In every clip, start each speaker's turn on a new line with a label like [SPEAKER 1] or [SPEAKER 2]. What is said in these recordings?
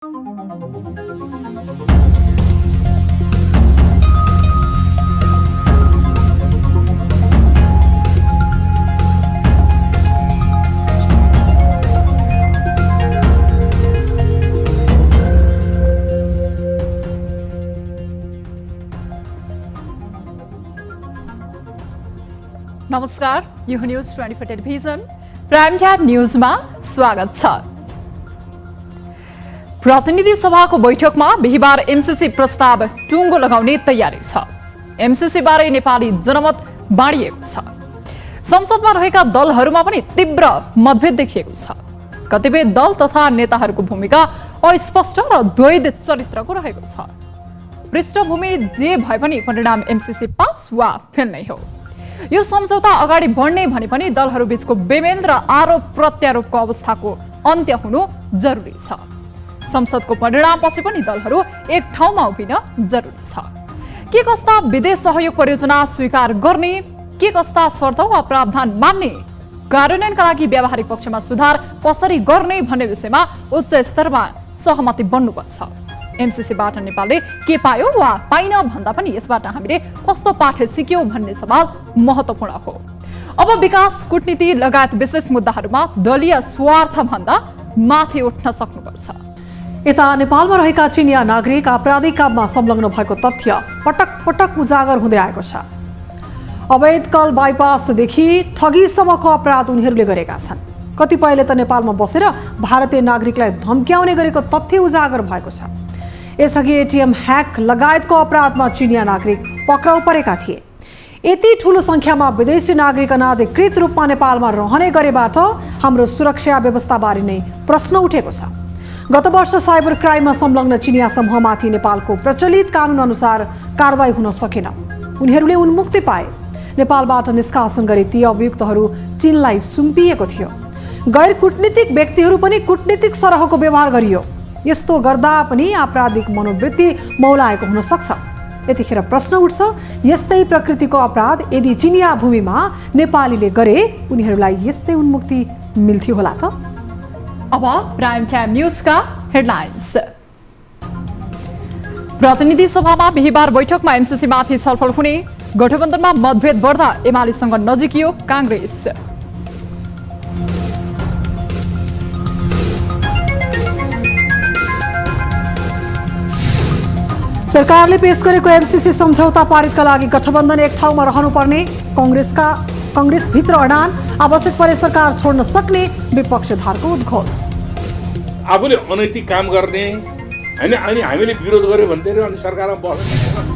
[SPEAKER 1] नमस्कार, यो news 24 television prime time न्यूजमा स्वागत छ। प्रतिनिधि सभाको बैठकमा बिहीबार एमसीसी प्रस्ताव टुङ्गो लगाउने तयारी छ। एमसीसी बारे नेपाली जनमत बाँडिएको छ। संसदमा रहेका दलहरूमा पनि तीव्र मतभेद देखिएको छ। कतिपय दल तथा नेताहरूको भूमिका अस्पष्ट र द्वैध चरित्रको रहेको छ। पृष्ठभूमि जे भए पनि परिणाम एमसीसी पास वा फेल नै हो। यो सम्झौता अगाडि बढ्ने भने पनि दलहरू बीचको बेमेल र आरोप प्रत्यारोपको अवस्थाको अन्त्य हुनु जरुरी छ। संसदको परिणामपछि पनि दलहरू एक ठाउँमा उभिन जरुरी छ। के कस्ता विदेश सहयोग परियोजना स्वीकार गर्ने, के कस्ता शर्त वा प्रावधान मान्ने, कार्यान्वयनका लागि व्यावहारिक पक्षमा सुधार कसरी गर्ने भन्ने विषयमा उच्च स्तरमा सहमति बन्नुपर्छ। एमसीसीबाट नेपालले के पायो वा पाइन भन्दा पनि यसबाट हामीले कस्तो पाठ सिक्यौं भन्ने सवाल महत्त्वपूर्ण हो। अब विकास, कूटनीति लगायत विशेष मुद्दाहरूमा दलीय स्वार्थ भन्दा माथि उठ्न सक्नुपर्छ।
[SPEAKER 2] यता नेपालमा रहेका चिनिया नागरिक आपराधिक काममा संलग्न भएको तथ्य पटक पटक उजागर हुँदै आएको छ। अवैध कल बाइपासदेखि ठगीसम्मको अपराध उनीहरूले गरेका छन्। कतिपयले त नेपालमा बसेर भारतीय नागरिकलाई धम्क्याउने गरेको तथ्य उजागर भएको छ। यसअघि एटीएम ह्याक लगायतको अपराधमा चिनिया नागरिक पक्राउ परेका थिए। यति ठूलो संख्यामा विदेशी नागरिक अनाधिकृत रूपमा नेपालमा रहने गरेबाट हाम्रो सुरक्षा व्यवस्थाबारे नै प्रश्न उठेको छ। गत वर्ष साइबर क्राइममा संलग्न चिनिया समूहमाथि नेपालको प्रचलित कानून अनुसार कारबाही हुन सकेन। उनीहरूले उन्मुक्ति पाए। नेपालबाट निष्कासन गरी ती अभियुक्तहरू चीनलाई सुम्पिएको थियो। गैर कूटनीतिक व्यक्तिहरू पनि कूटनीतिक सरहको व्यवहार गरियो। यस्तो गर्दा पनि आपराधिक मनोवृत्ति मौलाएको हुन सक्छ। यतिखेर प्रश्न उठ्छ, यस्तै प्रकृतिको अपराध यदि चिनिया भूमिमा नेपालीले गरे उनीहरूलाई यस्तै उन्मुक्ति मिल्थ्यो होला त?
[SPEAKER 1] अब प्राइम टाइम न्यूजका हेडलाइन्स। प्रतिनिधि सभामा बिहीबार बैठकमा एमसीसीमाथि छलफल हुने, गठबन्धनमा मतभेद बढ्दा एमालेसँग नजिकियो कांग्रेस।
[SPEAKER 2] सरकारले पेश गरेको एमसीसी सम्झौता पारितका लागि गठबन्धन एक ठाउँमा रहनुपर्ने, कांग्रेसभित्र अडान, आवश्यक परे सरकार छोड्न सक्ने विपक्षधारको उद्घोष।
[SPEAKER 3] आफूले अनैतिक काम गर्ने हैन अनि हामीले विरोध गर्यो भन्दै अनि सरकारमा बस्दैन।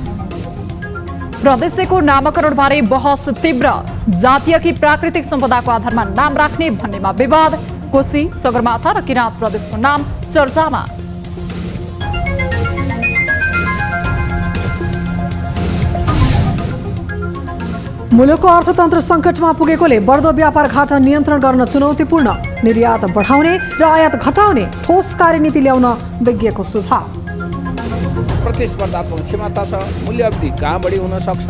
[SPEAKER 1] प्रदेशको नामकरणबारे बहस तीव्र, जातीय कि प्राकृतिक सम्पदाको आधारमा नाम राख्ने भन्नेमा विवाद। कोशी, सगरमाथा र किराँत प्रदेशको नाम चर्चामा।
[SPEAKER 2] मुलुकको अर्थतन्त्र सङ्कटमा पुगेकोले बढ्दो व्यापार घाटा नियन्त्रण गर्न चुनौतीपूर्ण, निर्यात बढाउने र आयात घटाउने ठोस कार्यनीति ल्याउन विज्ञको सुझाव।
[SPEAKER 4] प्रतिस्पर्धात्मक क्षमता छ, मूल्य अवधि कहाँ बढी हुन सक्छ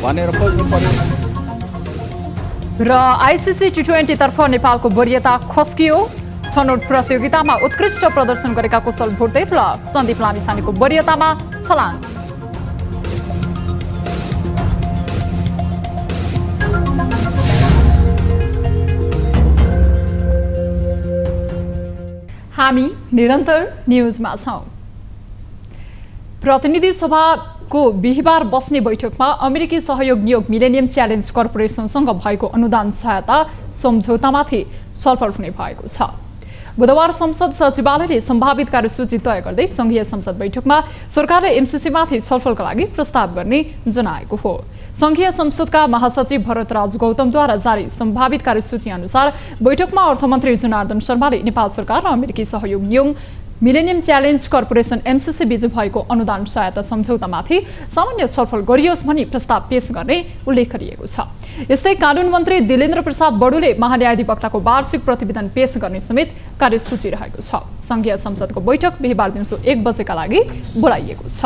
[SPEAKER 4] भनेर खोज्नु पर्यो।
[SPEAKER 1] र आईसीसी टी20 तर्फ नेपालको वरियता खस्कियो। छनौट प्रतियोगितामा उत्कृष्ट प्रदर्शन गरेका कुशल भुटेल र सन्दीप लामिछानेको वरियतामा छलाङ। हामी निरन्तर न्यूजमा छौं। प्रतिनिधि सभाको बिहीबार बस्ने बैठकमा अमेरिकी सहयोग नियोग मिलेनियम च्यालेन्ज कर्पोरेसनसँग भएको अनुदान सहायता सम्झौतामाथि छलफल हुने भएको छ। बुधबार संसद सचिवालयले सम्भावित कार्यसूची तय गर्दै संघीय संसद बैठकमा सरकारले एमसीसीमाथि छलफलका लागि प्रस्ताव गर्ने जनाएको हो। संघीय संसदका महासचिव भरतराज गौतमद्वारा जारी सम्भावित कार्यसूची अनुसार बैठकमा अर्थमन्त्री जनार्दन शर्माले नेपाल सरकार र अमेरिकी सहयोग नियोग मिलेनियम च्यालेन्ज कर्पोरेसन एमसीसी बीच भएको अनुदान सहायता सम्झौतामाथि सामान्य छलफल गरियोस् भनी प्रस्ताव पेश गर्ने उल्लेख गरिएको छ। यस्तै कानून मन्त्री दिलेन्द्र प्रसाद बडुले महान्यायाधिवक्ताको वार्षिक प्रतिवेदन पेश गर्ने समेत कार्यसूची रहेको छ। संघीय संसदको बैठक बिहीबार दिउँसो 1 बजेका लागि बोलाइएको छ।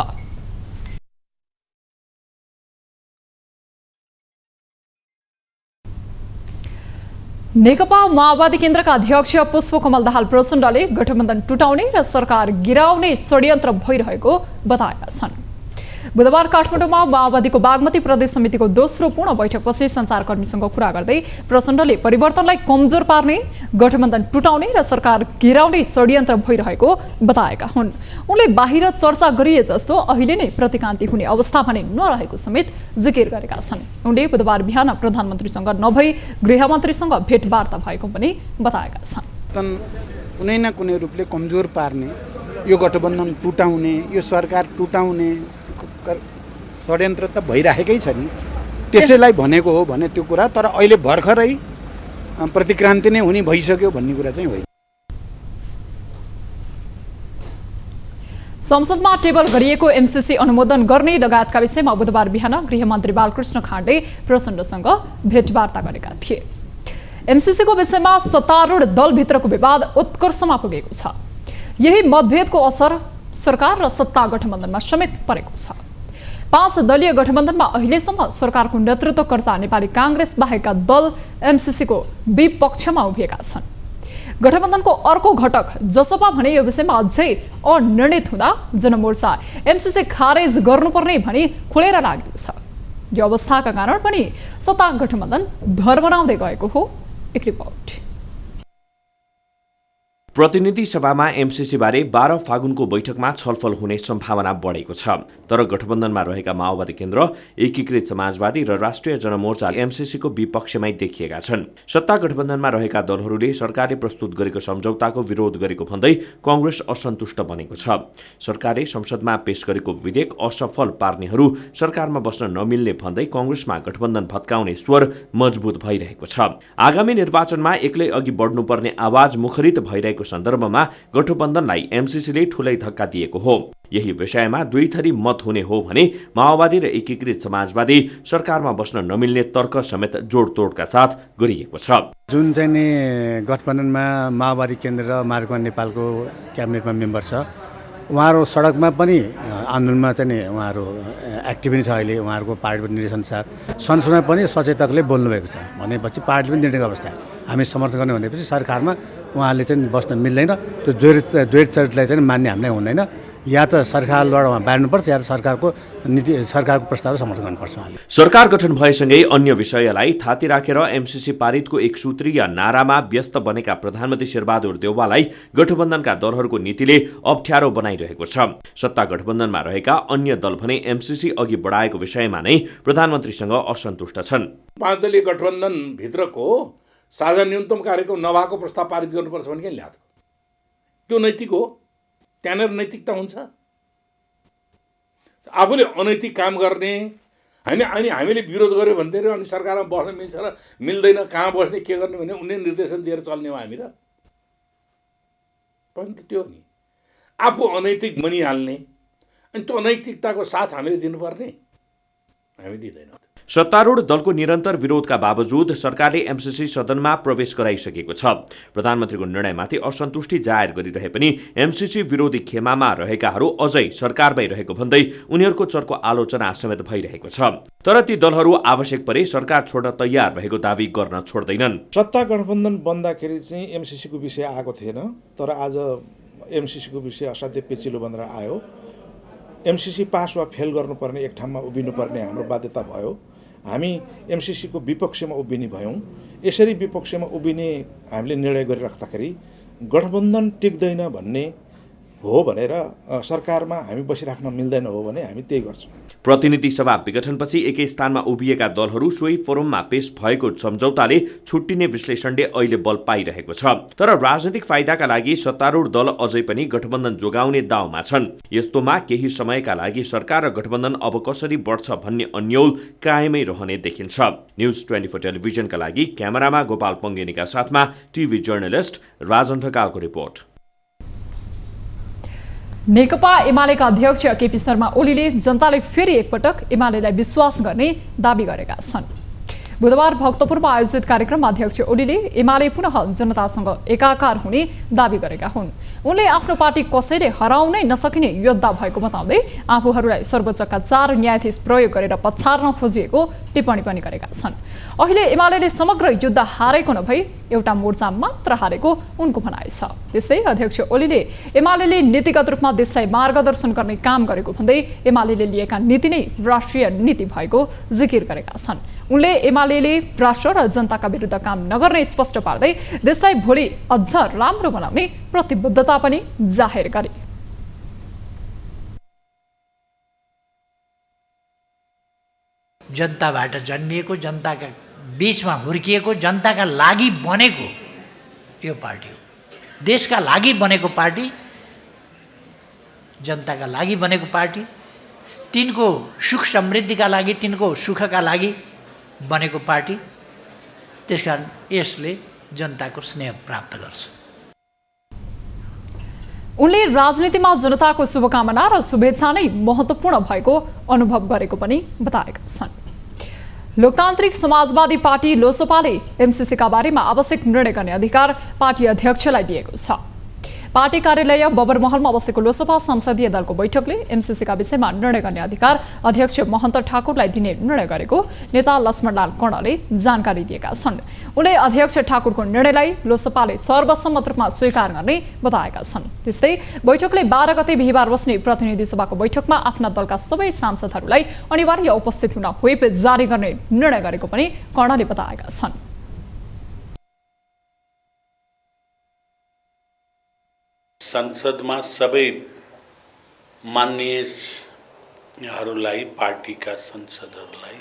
[SPEAKER 1] नेकपा माओवादी केन्द्रका अध्यक्ष पुष्पकमल दाहाल प्रचण्डले गठबन्धन टुटाउने र सरकार गिराउने षड्यन्त्र भइरहेको बताएका छन्। बुधबार काठमाडौँमा माओवादीको बागमती प्रदेश समितिको दोस्रो पूर्ण बैठकपछि सञ्चारकर्मीसँग कुरा गर्दै प्रचण्डले परिवर्तनलाई कमजोर पार्ने, गठबन्धन टुटाउने र सरकार गिराउने षड्यन्त्र भइरहेको बताएका हुन्। उनले बाहिर चर्चा गरिए जस्तो अहिले नै प्रतिकान्ति हुने अवस्था भने नरहेको समेत जिकिर गरेका छन्। उनले बुधबार बिहान प्रधानमन्त्रीसँग नभई गृहमन्त्रीसँग भेटवार्ता भएको पनि बताएका छन्।
[SPEAKER 5] कुनै न कुनै रूपले कमजोर पार्ने, यो गठबन्धन टुटाउने, यो सरकार टुटाउने षड्यन्त्र त भइराखेकै छ नि। त्यसैलाई भनेको हो भने त्यो कुरा, तर अहिले भर्खरै प्रतिक्रान्ति नै हुने भइसक्यो भन्ने कुरा चाहिँ होइन।
[SPEAKER 1] संसदमा टेबल गरिएको एमसीसी अनुमोदन गर्ने लगायतका विषयमा बुधबार बिहान गृहमन्त्री बालकृष्ण खाँडले प्रचण्डसँग भेटवार्ता गरेका थिए। एमसीसीको विषयमा सत्तारूढ दलभित्रको विवाद उत्कर्षमा पुगेको छ। यही मतभेदको असर सरकार र सत्ता गठबन्धनमा समेत परेको छ। 5 दलीय गठबन्धनमा अहिलेसम्म सरकारको नेतृत्वकर्ता नेपाली काङ्ग्रेस बाहेकका दल एमसीसीको विपक्षमा उभिएका छन्। गठबन्धनको अर्को घटक जसपा भने यो विषयमा अझै अनिर्णित हुँदा जनमोर्चा एमसीसी खारेज गर्नुपर्ने भनी खुलेर लागेको छ। यो अवस्थाका कारण पनि सत्ता गठबन्धन धर्मराउँदै गएको हो। एक रिपोर्ट।
[SPEAKER 6] प्रतिनिधि सभामा एमसीसी बारे 12 फागुनको बैठकमा छलफल हुने सम्भावना बढेको छ। तर गठबन्धनमा रहेका माओवादी केन्द्र, एकीकृत समाजवादी र राष्ट्रिय जनमोर्चा एमसीसीको विपक्षमै देखिएका छन्। सत्ता गठबन्धनमा रहेका दलहरूले सरकारले प्रस्तुत गरेको सम्झौताको विरोध गरेको भन्दै कांग्रेस असन्तुष्ट बनेको छ। सरकारले संसदमा पेश गरेको विधेयक असफल पार्नेहरू सरकारमा बस्न नमिल्ने भन्दै कांग्रेसमा गठबन्धन भत्काउने स्वर मजबुत भइरहेको छ। आगामी निर्वाचनमा एक्लै अघि बढ्नुपर्ने आवाज मुखरित भइरहेको सन्दर्भमा गठबन्धनलाई एमसीसीले ठूलै धक्का दिएको हो। यही विषयमा दुई थरी मत हुने हो भने माओवादी र एकीकृत समाजवादी सरकारमा बस्न नमिल्ने तर्क समेत जोडतोडका साथ गरिएको छ।
[SPEAKER 5] जुन चाहिँ नि गठबन्धनमा माओवादी केन्द्र र मार्क्सवादी नेपालको क्याबिनेटमा मेम्बर छ, उहाँहरू सडकमा पनि आन्दोलनमा चाहिँ नि उहाँहरू एक्टिभ नै छ। अहिले उहाँहरूको पार्टीको निर्देशनअनुसार संसदमा पनि सचेतकले बोल्नुभएको छ। भनेपछि पार्टी पनि निर्णय अवस्था हामी समर्थन गर्ने भनेपछि सरकारमा उहाँले चाहिँ बस्न मिल्दैन। त्यो द्वैत चरित्रलाई चाहिँ मान्ने हामीलाई हुँदैन। या त सरकारबाट बाँड्नुपर्छ या त सरकारको प्रस्ताव समर्थन गर्नुपर्छ।
[SPEAKER 6] सरकार गठन भएसँगै अन्य विषयलाई थाती राखेर एमसीसी पारितको एक सूत्रीय नारामा व्यस्त बनेका प्रधानमन्त्री शेरबहादुर देउवालाई गठबन्धनका दलहरूको नीतिले अप्ठ्यारो बनाइरहेको छ। सत्ता गठबन्धनमा रहेका अन्य दल भने एमसीसी अघि बढाएको विषयमा नै प्रधानमन्त्रीसँग असन्तुष्ट छन्।
[SPEAKER 3] 5 दलीय गठबन्धन भित्रको साझा न्यूनतम कार्यक्रम नभएको प्रस्ताव पारित गर्नुपर्छ भने के ल्याएको? त्यो नैतिक हो? त्यहाँनिर नैतिकता हुन्छ? आफूले अनैतिक काम गर्ने होइन, अनि हामीले विरोध गर्यो भन्दै अनि सरकारमा बस्न मिल्छ र मिल्दैन, कहाँ बस्ने के गर्ने भने उनले निर्देशन दिएर चल्ने हो हामी र? पनि त त्यो नि आफू अनैतिक बनिहाल्ने, अनि त्यो अनैतिकताको साथ हामीले दिनुपर्ने, हामी दिँदैनौँ।
[SPEAKER 6] सत्तारूढ दलको निरन्तर विरोधका बावजुद सरकारले एमसीसी सदनमा प्रवेश गराइसकेको छ। प्रधानमन्त्रीको निर्णयमाथि असन्तुष्टि जाहेर गरिरहे पनि एमसीसी विरोधी खेमामा रहेकाहरू अझै सरकारमै रहेको भन्दै उनीहरूको चर्को आलोचना समेत भइरहेको छ। तर ती दलहरू आवश्यक परे सरकार छोड्न तयार रहेको दावी गर्न छोड्दैनन्।
[SPEAKER 7] सत्ता गठबन्धन बन्दाखेरि चाहिँ एमसीसीको विषय आएको थिएन, तर आज एमसीसीको विषय असाध्यै पेचिलो बनेर आयो। एमसीसी पास वा फेल गर्नुपर्ने, एक ठाउँमा उभिनुपर्ने हाम्रो बाध्यता भयो। हामी एमसीसीको विपक्षमा उभिने भयौँ। यसरी विपक्षमा उभिने हामीले निर्णय गरिराख्दाखेरि गठबन्धन टिक्दैन भन्ने हो भनेर सरकारमा हामी बसिराख्न मिल्दैन हो भने हामी त्यही गर्छौँ।
[SPEAKER 6] प्रतिनिधि सभा विघटनपछि एकै स्थानमा उभिएका दलहरू सोही फोरममा पेश भएको सम्झौताले छुट्टिने विश्लेषणले अहिले बल पाइरहेको छ। तर राजनीतिक फाइदाका लागि सत्तारूढ दल अझै पनि गठबन्धन जोगाउने दाउमा छन्। यस्तोमा केही समयका लागि सरकार र गठबन्धन अब कसरी बढ्छ भन्ने अन्यल कायमै रहने देखिन्छ। न्युज 24 टेलिभिजनका लागि क्यामेरामा गोपाल पङ्गेनीका साथमा टिभी जर्नलिस्ट राजन ढकालको रिपोर्ट।
[SPEAKER 1] नेकपा एमालेका अध्यक्ष केपी शर्मा ओलीले जनताले फेरि एकपटक एमालेलाई विश्वास गर्ने दावी गरेका छन्। बुधबार भक्तपुरमा आयोजित कार्यक्रममा अध्यक्ष ओलीले एमाले पुनः जनतासँग एकाकार हुने दावी गरेका हुन्। उनले आफ्नो पार्टी कसैले हराउनै नसकिने योद्धा भएको बताउँदै आफूहरूलाई सर्वोच्चका 4 न्यायाधीश प्रयोग गरेर पछार्न खोजिएको टिप्पणी पनि गरेका छन्। अहिले एमाले समग्र युद्ध हारेको नभई एउटा मोर्चा मात्र हारेको उनको भनाइ छ। त्यस्तै अध्यक्ष ओलीले एमाले नीतिगत रूपमा देशलाई मार्गदर्शन गर्ने काम गरेको भन्दै एमाले लिएका नीति नै राष्ट्रिय नीति भएको जिकिर गरेका छन्। उनले एमाले राष्ट्र र जनताका विरुद्ध काम नगर्ने स्पष्ट पार्दै देशलाई भोलि अझ राम्रो बनाउने प्रतिबद्धता पनि जाहेर गरे।
[SPEAKER 8] जनताबाट जन्मिएको, जनताका बीचमा हुर्किएको, जनताका लागि बनेको यो पार्टी हो। देशका लागि बनेको पार्टी, जनताका लागि बनेको पार्टी, तिनको सुख समृद्धिका लागि, तिनको सुखका लागि बनेको पार्टी। त्यसकारण यसले जनताको स्नेह प्राप्त गर्छ।
[SPEAKER 1] उनले राजनीतिमा जनताको शुभकामना र शुभेच्छा नै महत्त्वपूर्ण भएको अनुभव गरेको पनि बताएका छन्। लोकतान्त्रिक समाजवादी पार्टी लोसपाले एमसीसीका बारेमा आवश्यक निर्णय गर्ने अधिकार पार्टी अध्यक्षलाई दिएको छ। पार्टी कार्यालय बबरमहलमा बसेको लोसपा संसदीय दलको बैठकले एमसीसीका विषयमा निर्णय गर्ने अधिकार अध्यक्ष महन्त ठाकुरलाई दिने निर्णय गरेको नेता लक्ष्मणलाल कर्णले जानकारी दिएका छन्। उनले अध्यक्ष ठाकुरको निर्णयलाई लोसपाले सर्वसम्मत रूपमा स्वीकार गर्ने बताएका छन्। त्यस्तै बैठकले 12 गते बिहीबार बस्ने प्रतिनिधि सभाको बैठकमा आफ्ना दलका सबै सांसदहरूलाई अनिवार्य उपस्थित हुन व्हिप जारी गर्ने निर्णय गरेको पनि कर्णले बताएका छन्।
[SPEAKER 9] संसदमा सबै माननीयहरूलाई, पार्टीका सांसदहरूलाई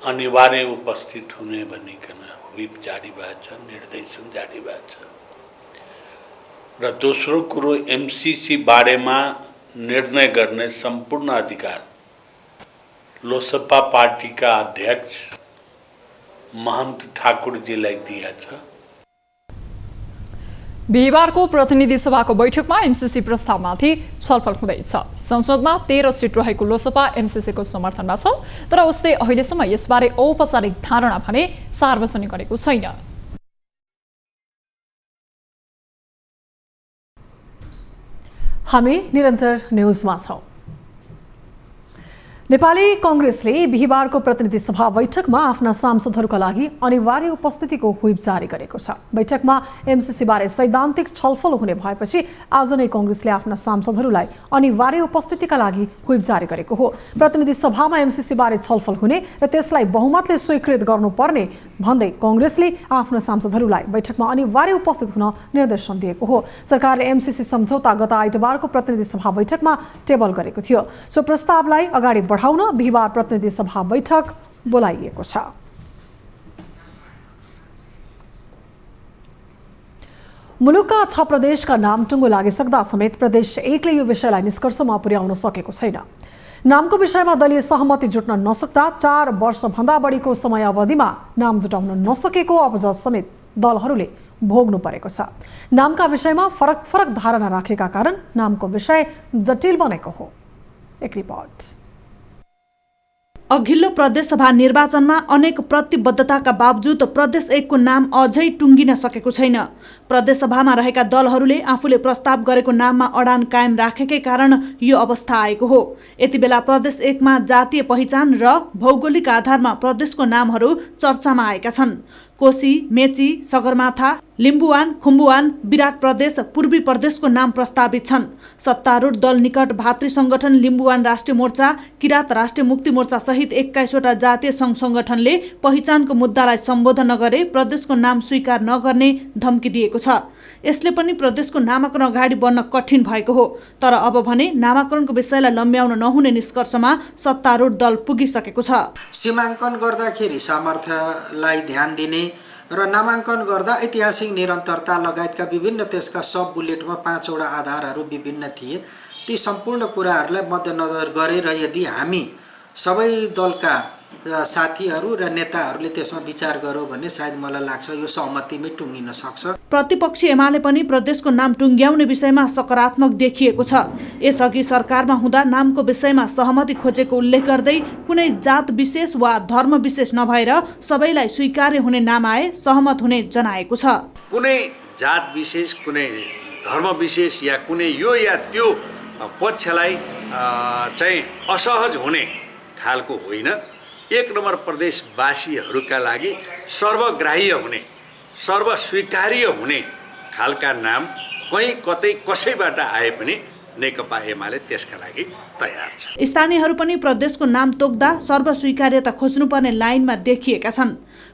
[SPEAKER 9] अनिवार्य उपस्थित हुने भनिकन व्हिप जारी भएको छ, निर्देशन जारी भएको छ। र दोस्रो कुरो, एमसीसी बारेमा निर्णय गर्ने सम्पूर्ण अधिकार लोसपा पार्टीका अध्यक्ष महन्त ठाकुरजीलाई दिएको छ।
[SPEAKER 1] बिहीबारको प्रतिनिधि सभाको बैठकमा एमसीसी प्रस्तावमाथि छलफल हुँदैछ। संसदमा 13 सिट रहेको लोसपा एमसीसीको समर्थनमा छ, तर उसले अहिलेसम्म यसबारे औपचारिक धारणा भने सार्वजनिक गरेको छैन।
[SPEAKER 2] हामी निरन्तर न्युजमा छौं। नेपाली कांग्रेसले बिहीबारको प्रतिनिधि सभा बैठकमा आफ्ना सांसदहरूका लागि अनिवार्य उपस्थितिको व्हिप जारी गरेको छ। बैठकमा एमसीसी बारे सैद्धान्तिक छलफल हुने भएपछि आज नै कांग्रेसले आफ्ना सांसदहरूलाई अनिवार्य उपस्थितिका लागि व्हिप जारी गरेको हो। प्रतिनिधि सभामा एमसीसी बारे छलफल हुने र त्यसलाई बहुमतले स्वीकृत गर्नुपर्ने भन्दै कांग्रेसले आफ्ना सांसदहरूलाई बैठकमा अनिवार्य उपस्थित हुन निर्देशन दिएको हो। सरकारले एमसीसी सम्झौता गत आइतबारको प्रतिनिधि सभा बैठकमा टेबल गरेको थियो। सो प्रस्तावलाई अगाडि बढाउन बिहीबार प्रतिनिधि सभा बैठक बोलाइएको छ। मुलुकका 6 प्रदेशका नाम टुङ्गो लागिसक्दा समेत प्रदेश 1ले यो विषयलाई निष्कर्षमा पुर्याउन सकेको छैन। नामको विषयमा दलीय सहमति जुट्न नसक्दा 4 वर्षभन्दा बढीको समयावधिमा नाम जुटाउन नसकेको अबजस समेत दलहरूले भोग्नु परेको छ। नामका विषयमा फरक धारणा राखेका कारण नामको विषय जटिल बनेको हो। एक रिपोर्ट।
[SPEAKER 10] अघिल्लो प्रदेशसभा निर्वाचनमा अनेक प्रतिबद्धताका बावजुद प्रदेश 1 को नाम अझै टुङ्गिन सकेको छैन। प्रदेशसभामा रहेका दलहरूले आफूले प्रस्ताव गरेको नाममा अडान कायम राखेकै कारण यो अवस्था आएको हो। यति बेला प्रदेश 1 मा जातीय पहिचान र भौगोलिक आधारमा प्रदेशको नामहरू चर्चामा आएका छन्। कोशी, मेची, सगरमाथा, लिम्बुवान, खुम्बुवान, विराट प्रदेश, पूर्वी प्रदेशको नाम प्रस्तावित छन्। सत्तारूढ दल निकट भातृ संगठन लिम्बुवान राष्ट्रिय मोर्चा, किरात राष्ट्रिय मुक्ति मोर्चा सहित 21वटा जातीय सङ्घ संगठनले पहिचानको मुद्दालाई सम्बोधन नगरे प्रदेशको नाम स्वीकार नगर्ने धम्की दिएको छ। यसले पनि प्रदेशको नामाकरण अगाडि बढ्न कठिन भएको हो। तर अब भने नामाकरणको विषयलाई लम्ब्याउन नहुने निष्कर्षमा सत्तारूढ दल पुगिसकेको छ।
[SPEAKER 11] सीमाङ्कन गर्दाखेरि सामर्थ्यलाई ध्यान दिने र नामाङ्कन गर्दा ऐतिहासिक निरन्तरता लगायतका विभिन्न त्यसका सब बुलेटमा 5वटा आधारहरू विभिन्न थिए। ती सम्पूर्ण कुराहरूलाई मध्यनजर गरेर यदि हामी सबै दलका साथीहरू र नेताहरूले त्यसमा विचार गर्यो भने सायद मलाई लाग्छ यो सहमतिमै टुङ्गिन सक्छ।
[SPEAKER 10] प्रतिपक्षी एमाले पनि प्रदेशको नाम टुङ्ग्याउने विषयमा सकारात्मक देखिएको छ। यसअघि सरकारमा हुँदा नामको विषयमा सहमति खोजेको उल्लेख गर्दै कुनै जात विशेष वा धर्म विशेष नभएर सबैलाई स्वीकार्य हुने नाम आए सहमत हुने जनाएको छ।
[SPEAKER 12] कुनै जात विशेष, कुनै धर्म विशेष या कुनै यो या त्यो पक्षलाई चाहिँ असहज हुने खालको होइन। एक नम्बर प्रदेशवासीहरूका लागि सर्वग्राह्य हुने, सर्वस्वीकार्य हुने खालका नाम कहीँ कतै कसैबाट आए पनि नेकपा एमाले त्यसका लागि तयार छ।
[SPEAKER 10] स्थानीयहरू पनि प्रदेशको नाम तोक्दा सर्वस्वीकार्यता खोज्नुपर्ने लाइनमा देखिएका छन्।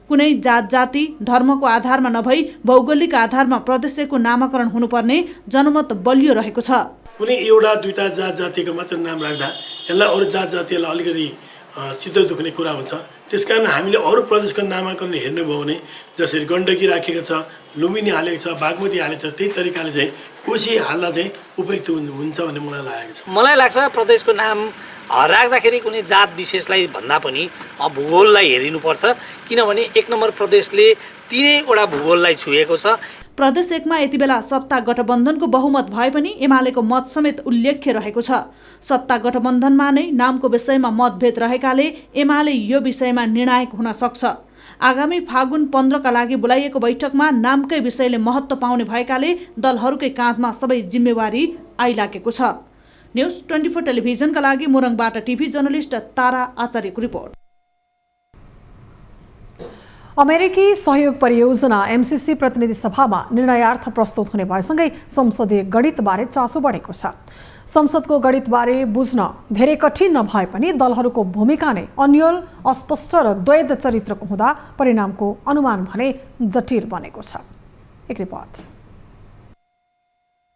[SPEAKER 10] कुनै जात जाति धर्मको आधारमा नभई भौगोलिक आधारमा प्रदेशको नामाकरण हुनुपर्ने जनमत बलियो रहेको छ।
[SPEAKER 13] कुनै एउटा दुईटा जात जातिको मात्र नाम राख्दा यसलाई अरू जात जातिहरूलाई अलिकति चित्त दुख्ने कुरा हुन्छ। त्यसकारण हामीले अरू प्रदेशको नामाकरण हेर्नुभयो भने जसरी गण्डकी राखेको छ, लुम्बिनी हालेको छ, बागमती हालेको छ, त्यही तरिकाले चाहिँ कोशी हाल्दा चाहिँ उपयुक्त हुन्छ भन्ने मलाई लागेको छ।
[SPEAKER 14] मलाई लाग्छ प्रदेशको नाम राख्दाखेरि कुनै जात विशेषलाई भन्दा पनि भूगोललाई हेरिनुपर्छ, किनभने एक नम्बर प्रदेशले तीनैवटा भूगोललाई छुएको छ।
[SPEAKER 10] प्रदेश 1मा यति बेला सत्ता गठबन्धनको बहुमत भए पनि एमालेको मत समेत उल्लेख्य रहेको छ। सत्ता गठबन्धनमा नै नामको विषयमा मतभेद रहेकाले एमाले यो विषयमा निर्णायक हुन सक्छ। आगामी फागुन 15 का लागि बोलाइएको बैठकमा नामकै विषयले महत्त्व पाउने भएकाले दलहरूकै काँधमा सबै जिम्मेवारी आइलागेको छ। न्युज 24 टेलिभिजनका लागि मोरङबाट टिभी जर्नलिस्ट तारा आचार्यको रिपोर्ट।
[SPEAKER 2] अमेरिकी सहयोग परियोजना एमसीसी प्रतिनिधि सभामा निर्णयार्थ प्रस्तुत हुने भएसँगै संसदीय गणितबारे चासो बढेको छ। संसदको गणितबारे बुझ्न धेरै कठिन नभए पनि दलहरूको भूमिका नै अन्यल, अस्पष्ट र द्वैध चरित्रको हुँदा परिणामको अनुमान भने जटिल बनेको छ। एक रिपोर्ट।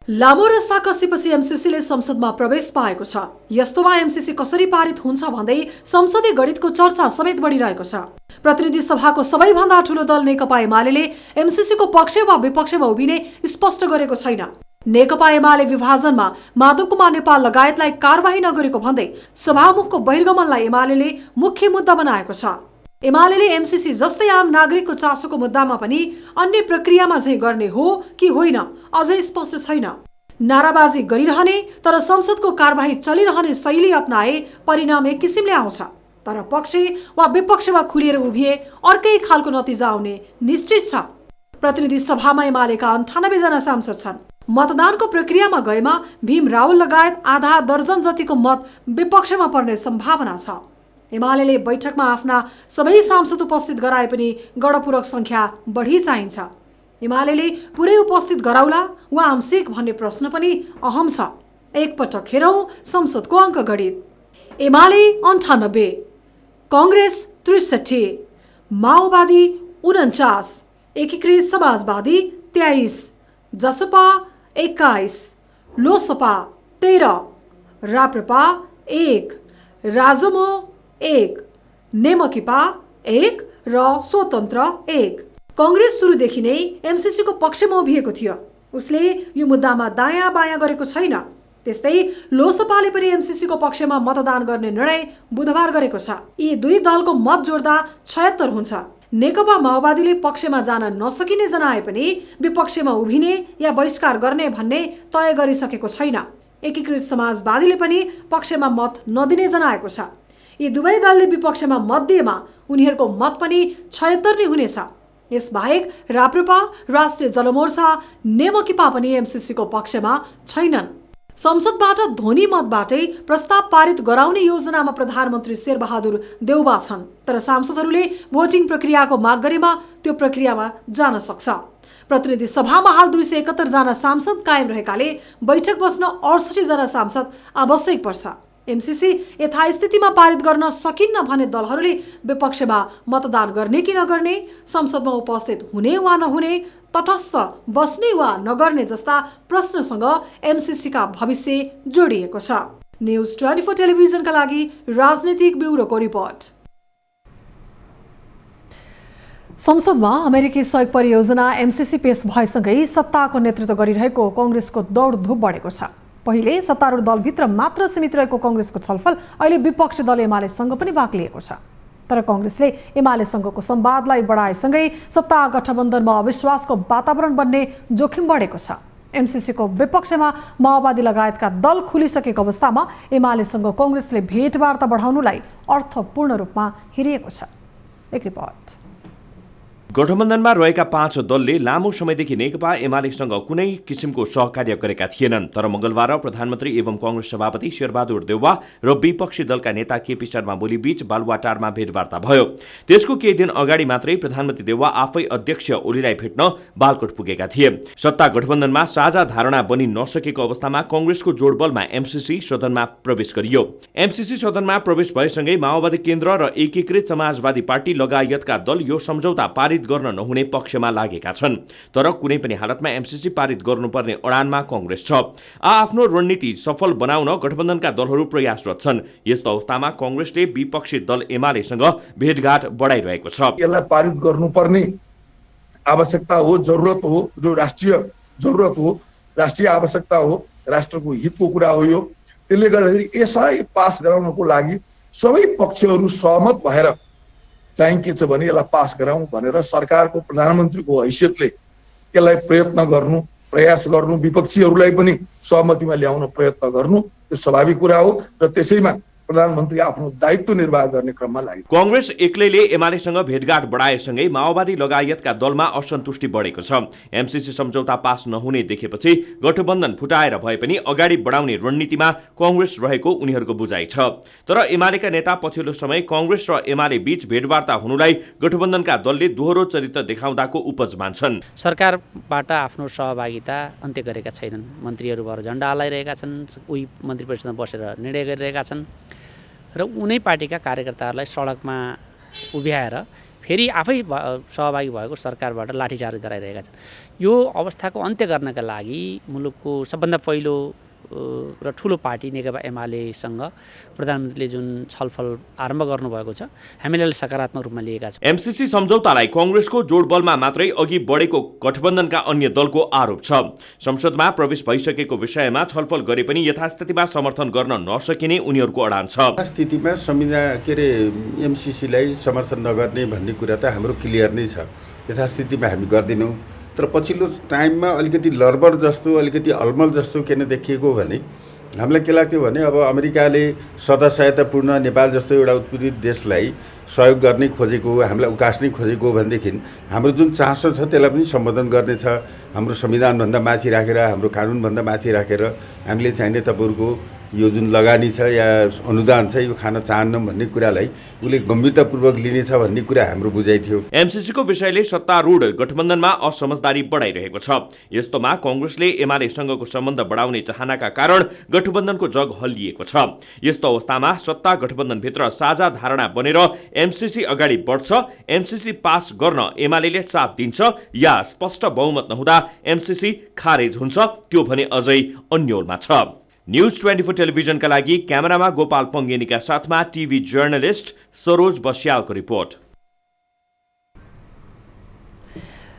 [SPEAKER 2] लामो रस्सा कसेपछि एमसीसीले संसदमा प्रवेश पाएको छ। यस्तोमा एमसीसी कसरी पारित हुन्छ भन्दै संसदीय गणितको चर्चा समेत बढिरहेको छ। प्रतिनिधि सभाको सबैभन्दा ठूलो दल नेकपा एमाले एमसीसीको पक्ष वा विपक्षमा उभिने स्पष्ट गरेको छैन। नेकपा एमाले विभाजनमा माधव कुमार नेपाल लगायतलाई कारबाही नगरेको भन्दै सभामुखको बहिर्गमनलाई एमाले मुख्य मुद्दा बनाएको छ। एमाले एमसीसी जस्तै आम नागरिकको चासोको मुद्दामा पनि अन्य प्रक्रियामा चाहिँ गर्ने हो कि होइन अझै स्पष्ट छैन। नाराबाजी गरिरहने तर संसदको कारबाही चलिरहने शैली अपनाए परिणाम एक किसिमले आउँछ, तर पक्ष वा विपक्षमा खुलिएर उभिए अर्कै खालको नतिजा आउने निश्चित छ। प्रतिनिधि सभामा एमालेका 98 जना सांसद छन्। मतदानको प्रक्रियामा गएमा भीम रावल लगायत आधा दर्जन जतिको मत विपक्षमा पर्ने सम्भावना छ। एमाले बैठकमा आफ्ना सबै सांसद उपस्थित गराए पनि गणपूरक संख्या बढी चाहिन्छ। एमाले पुरै उपस्थित गराउला वा आंशिक भन्ने प्रश्न पनि अहम छ। एकपटक हेरौं संसदको अङ्क गणित। एमाले 98, कांग्रेस 63, माओवादी 49, एकीकृत समाजवादी 23, जसपा 21, लोसपा 13, राप्रपा 1, राजमो 1, नेमकिपा 1 र स्वतन्त्र 1। कांग्रेस सुरुदेखि नै एमसीसीको पक्षमा उभिएको थियो। उसले यो मुद्दामा दायाँ बायाँ गरेको छैन। त्यस्तै लोसपाले पनि एमसीसीको पक्षमा मतदान गर्ने निर्णय बुधबार गरेको छ। यी दुई दलको मत जोड्दा 76 हुन्छ। नेकपा माओवादीले पक्षमा जान नसकिने जनाए पनि विपक्षमा उभिने या बहिष्कार गर्ने भन्ने तय गरिसकेको छैन। एकीकृत समाजवादीले पनि पक्षमा मत नदिने जनाएको छ। यी दुवै दलले विपक्षमा मत दिएमा उनीहरूको मत पनि 76 नै हुनेछ। यसबाहेक राप्रपा, राष्ट्रिय जनमोर्चा, नेमकिपा पनि एमसीसीको पक्षमा छैनन्। संसदबाट ध्वनि मतबाटै प्रस्ताव पारित गराउने योजनामा प्रधानमन्त्री शेरबहादुर देउबा छन्, तर सांसदहरूले भोटिङ प्रक्रियाको माग गरेमा त्यो प्रक्रियामा जान सक्छ। प्रतिनिधि सभामा हाल 271 जना सांसद कायम रहेकाले बैठक बस्न 68 जना सांसद आवश्यक पर्छ। एमसीसी यथास्थितिमा पारित गर्न सकिन्न भने दलहरूले विपक्षमा मतदान गर्ने कि नगर्ने, संसदमा उपस्थित हुने वा नहुने, तटस्थ बस्ने वा नगर्ने जस्ता प्रश्नसँग एमसीसीका भविष्य जोडिएको छ। न्युज 24 टेलिभिजनका लागि राजनीतिक ब्युरोको रिपोर्ट। संसदमा अमेरिकी सहयोग परियोजना एमसीसी पेश भएसँगै सत्ताको नेतृत्व गरिरहेको कांग्रेसको दौडधुप बढेको छ। पहिले सत्तारूढ दलभित्र मात्र सीमित रहेको कांग्रेसको छलफल अहिले विपक्षी दल एमालेसँग पनि भाग लिएको छ। तर कांग्रेसले एमालेसँगको संवादलाई बढाएसँगै सत्ता गठबन्धनमा अविश्वासको वातावरण बन्ने जोखिम बढेको छ। एमसीसीको विपक्षमा माओवादी लगायतका दल खुलिसकेको अवस्थामा एमालेसँग कांग्रेसले भेटवार्ता बढाउनुलाई अर्थपूर्ण रूपमा हेरिएको छ। एक रिपोर्ट।
[SPEAKER 6] गठबन्धनमा रहेका 5 दलले लामो समयदेखि नेकपा एमालेसँग कुनै किसिमको सहकार्य गरेका थिएनन्। तर मंगलबार प्रधानमन्त्री एवं कांग्रेस सभापति शेरबहादुर देउवा र विपक्षी दलका नेता केपी शर्मा ओली बीच बालुवाटारमा भेटवार्ता भयो। त्यसको केही दिन अगाडि मात्रै प्रधानमन्त्री देउवा आफै अध्यक्ष ओलीलाई भेट्न बालकोट पुगेका थिए। सत्ता गठबन्धनमा साझा धारणा बनि नसकेको अवस्थामा कांग्रेसको जोडबलमा एमसीसी सदनमा प्रवेश गरियो। एमसीसी सदनमा प्रवेश भएसँगै माओवादी केन्द्र र एकीकृत समाजवादी पार्टी लगायतका दल यो सम्झौता पारित गर्न नहुने पक्षमा लागेका छन्। तर कुनै पनि हालतमा एमसीसी पारित गर्नुपर्ने अडानमा कांग्रेस छ। आफ्नो रणनीति सफल बनाउन गठबन्धनका दलहरू प्रयासरत छन्। यस्तो अवस्थामा कांग्रेसले विपक्षी दल एमालेसँग भेटघाट बढाइरहेको छ।
[SPEAKER 15] यसलाई पारित गर्नुपर्ने आवश्यकता हो, जरुरत हो, जो राष्ट्रिय जरुरत हो, राष्ट्रिय आवश्यकता हो, राष्ट्रको हितको कुरा हो यो। त्यसले गर्दाखेरि यसलाई पास गराउनको लागि सबै पक्षहरू सहमत भएर चाहिँ के छ भने यसलाई पास गराउँ भनेर सरकारको प्रधानमन्त्रीको हैसियतले यसलाई प्रयत्न गर्नु, प्रयास गर्नु, विपक्षीहरूलाई पनि सहमतिमा ल्याउन प्रयत्न गर्नु त्यो स्वाभाविक कुरा हो र त्यसैमा प्रधानमन्त्री आफ्नो दायित्व निर्वाह गर्ने क्रममा लागे।
[SPEAKER 6] कांग्रेस एक्लैले एमालेसँग भेटघाट बढाएसँगै माओवादी लगायतका दलमा असन्तुष्टि बढेको छ। एमसीसी सम्झौता पास नहुने देखेपछि गठबन्धन फुटाएर भए पनि अगाडि बढाउने रणनीतिमा कांग्रेस रहेको उनीहरूको बुझाइ छ। तर एमालेका नेता पछिल्लो समय कांग्रेस र एमाले बीच भेटवार्ता हुनुलाई गठबन्धनका दलले दोहोरो चरित्र देखाउँदाको उपज मान्छन्।
[SPEAKER 16] सरकारबाट आफ्नो सहभागिता अन्त्य गरेका छैनन्। मन्त्रीहरू भएर झण्डा हल्लाइरहेका छन्, उही मन्त्री परिषदमा बसेर निर्णय गरिरहेका छन् र उनै पार्टीका कार्यकर्ताहरूलाई सडकमा उभ्याएर फेरि आफै सहभागी भएको सरकारबाट लाठीचार्ज गराइरहेका छन्। यो अवस्थाको अन्त्य गर्नका लागि मुलुकको सबभन्दा पहिलो र ठुलो पार्टी नेकपा एमालेसँग प्रधानमन्त्रीले जुन छलफल आरम्भ गर्नुभएको छ हामीले सकारात्मक रूपमा लिएका छौँ।
[SPEAKER 6] एमसीसी सम्झौतालाई कांग्रेसको जोडबलमा मात्रै अघि बढेको गठबन्धनका अन्य दलको आरोप छ। संसदमा प्रवेश भइसकेको विषयमा छलफल गरे पनि यथास्थितिमा समर्थन गर्न नसकिने उनीहरूको अडान छ।
[SPEAKER 17] स्थितिमा संविधान एमसीसीलाई समर्थन नगर्ने भन्ने कुरा त हाम्रो क्लियर नै छ। यथास्थितिमा हामी गर्दैनौँ। तर पछिल्लो टाइममा अलिकति लरबर जस्तो, अलिकति अलमल जस्तो किन देखिएको भने हामीलाई के लाग्थ्यो भने अब अमेरिकाले सदासहायतापूर्ण नेपाल जस्तो एउटा उत्पीडित देशलाई सहयोग गर्ने खोजेको, हामीलाई उकास्नै खोजेको भनेदेखि हाम्रो जुन चासो छ त्यसलाई पनि सम्बोधन गर्नेछ। हाम्रो संविधानभन्दा माथि राखेर, हाम्रो कानुनभन्दा माथि राखेर हामीले चाहिने तपाईँहरूको यो जुन लगानी छ या अनुदान छ यो खान चाहन्नौँ भन्ने कुरालाई उसले गम्भीरतापूर्वक लिनेछ भन्ने कुरा हाम्रो बुझाइ थियो।
[SPEAKER 6] एमसीसीको विषयले सत्तारूढ गठबन्धनमा असमझदारी बढाइरहेको छ। यस्तोमा कांग्रेसले एमालेसँगको सम्बन्ध बढाउने चाहनाका कारण गठबन्धनको जग हल्लिएको छ। यस्तो अवस्थामा सत्ता गठबन्धनभित्र साझा धारणा बनेर एमसीसी अगाडि बढ्छ, एमसीसी पास गर्न एमालेले साथ दिन्छ या स्पष्ट बहुमत नहुँदा एमसीसी खारेज हुन्छ, त्यो भने अझै अन्योलमा छ। न्यूज 24 टेलिभिजनका लागि क्यामेरामा गोपाल पङ्गेनीका साथमा टिभी जर्नलिस्ट सरोज बस्यालको रिपोर्ट।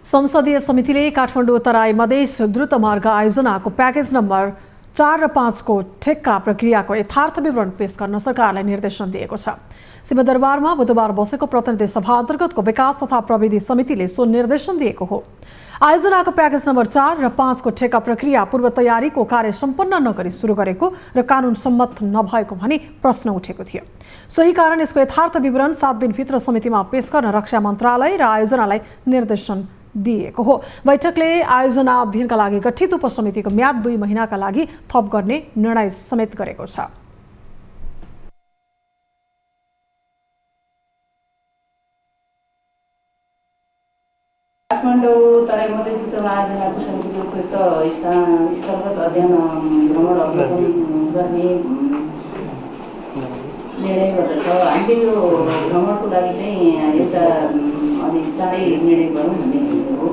[SPEAKER 2] संसदीय समितिले काठमाडौँ तराई मधेस द्रुत मार्ग आयोजनाको प्याकेज नम्बर 4 र 5 को ठेक्का प्रक्रियाको यथार्थ विवरण पेश गर्न सरकारलाई निर्देशन दिएको छ। सिंहदरबारमा बुधबार बसेको प्रतिनिधि सभा अन्तर्गतको विकास तथा प्रविधि समितिले सो निर्देशन दिएको हो। आयोजनाको प्याकेज नम्बर 4 र 5 को ठेक्का प्रक्रिया पूर्व तयारीको कार्य सम्पन्न नगरी सुरु गरेको र कानुन सम्मत नभएको भनी प्रश्न उठेको थियो। सोही कारण यसको यथार्थ विवरण 7 दिनभित्र समितिमा पेश गर्न रक्षा मन्त्रालय र आयोजनालाई निर्देशन दिएको हो। बैठकले आयोजना अध्ययनका लागि गठित उपसमितिको म्याद 2 महिनाका लागि थप गर्ने निर्णय समेत गरेको छ।
[SPEAKER 18] काठमाडौँ तराई मधेस द्रुत आयोजनाको समितिको उपयुक्त स्थलगत अध्ययन भ्रमण अवलोकन गर्ने निर्णय गर्दछ। हामीले यो भ्रमणको लागि चाहिँ एउटा अलि चाँडै निर्णय गरौँ भन्ने हो।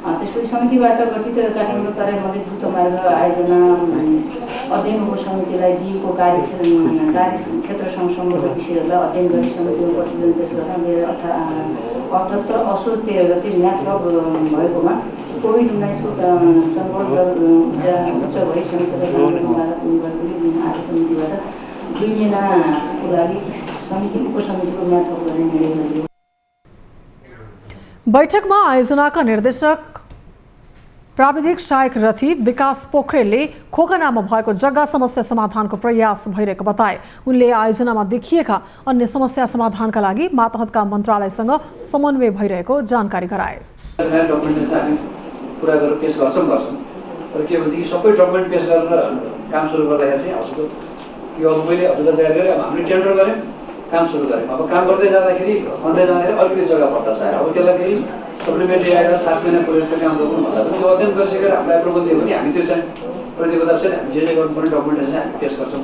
[SPEAKER 18] त्यसपछि समितिबाट गठित काठमाडौँ तराई मधेस द्रुत मार्ग आयोजना अध्ययन उपसमितिलाई दिएको कार्यक्षेत्रसँग सम्बद्ध विषयहरूलाई अध्ययन गरी समितिको प्रतिवेदन पेश गर्न 78 असोज 13 गते म्याद थप भएकोमा कोभिड-19 को संक्रमण उच्च भई समितिबाट 2 महिनाको लागि समिति उपसमितिको रूपमा थप गर्ने निर्णय गरियो।
[SPEAKER 2] बैठकमा आयोजनाका निर्देशक प्राविधिक सहायक रथी विकास पोखरेलले खोकनामा भएको जग्गा समस्या समाधानको प्रयास भइरहेको बताए। उनले आयोजनामा देखिएका अन्य समस्या समाधानका लागि मातहतका मन्त्रालयसँग समन्वय भइरहेको जानकारी गराए।
[SPEAKER 19] कुरा गरेर पेश गर्छौँ तर के भनेदेखि सबै डकुमेन्ट पेश गरेर काम सुरु गर्दाखेरि चाहिँ हजुरको यो अब मैले हजुरलाई जाहेर गरेँ, अब हामीले टेन्डर गऱ्यौँ, काम सुरु गऱ्यौँ। अब काम गर्दै जाँदाखेरि अलिकति जग्गा पर्दा छ, अब त्यसलाई फेरि सप्लिमेन्ट्री आएर 7 महिना प्रोजेक्टको काम गर्नु भन्दा पनि त्यो अध्ययन गरिसकेर हामीलाई एप्रुभल दियो भने हामी त्यो चाहिँ प्रतिबद्धता चाहिँ हामी जे गर्नुपर्ने डकुमेन्टेसन हामी पेश गर्छौँ।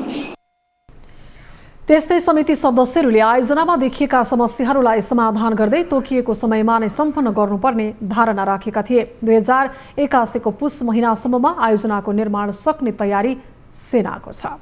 [SPEAKER 2] त्यस्तै समिति सदस्यहरूले आयोजनामा देखिएका समस्याहरूलाई समाधान गर्दै तोकिएको समयमा नै सम्पन्न गर्नुपर्ने धारणा राखेका थिए। 2081 को पुस महिनासम्ममा आयोजनाको निर्माण सक्ने तयारी सेनाको छ।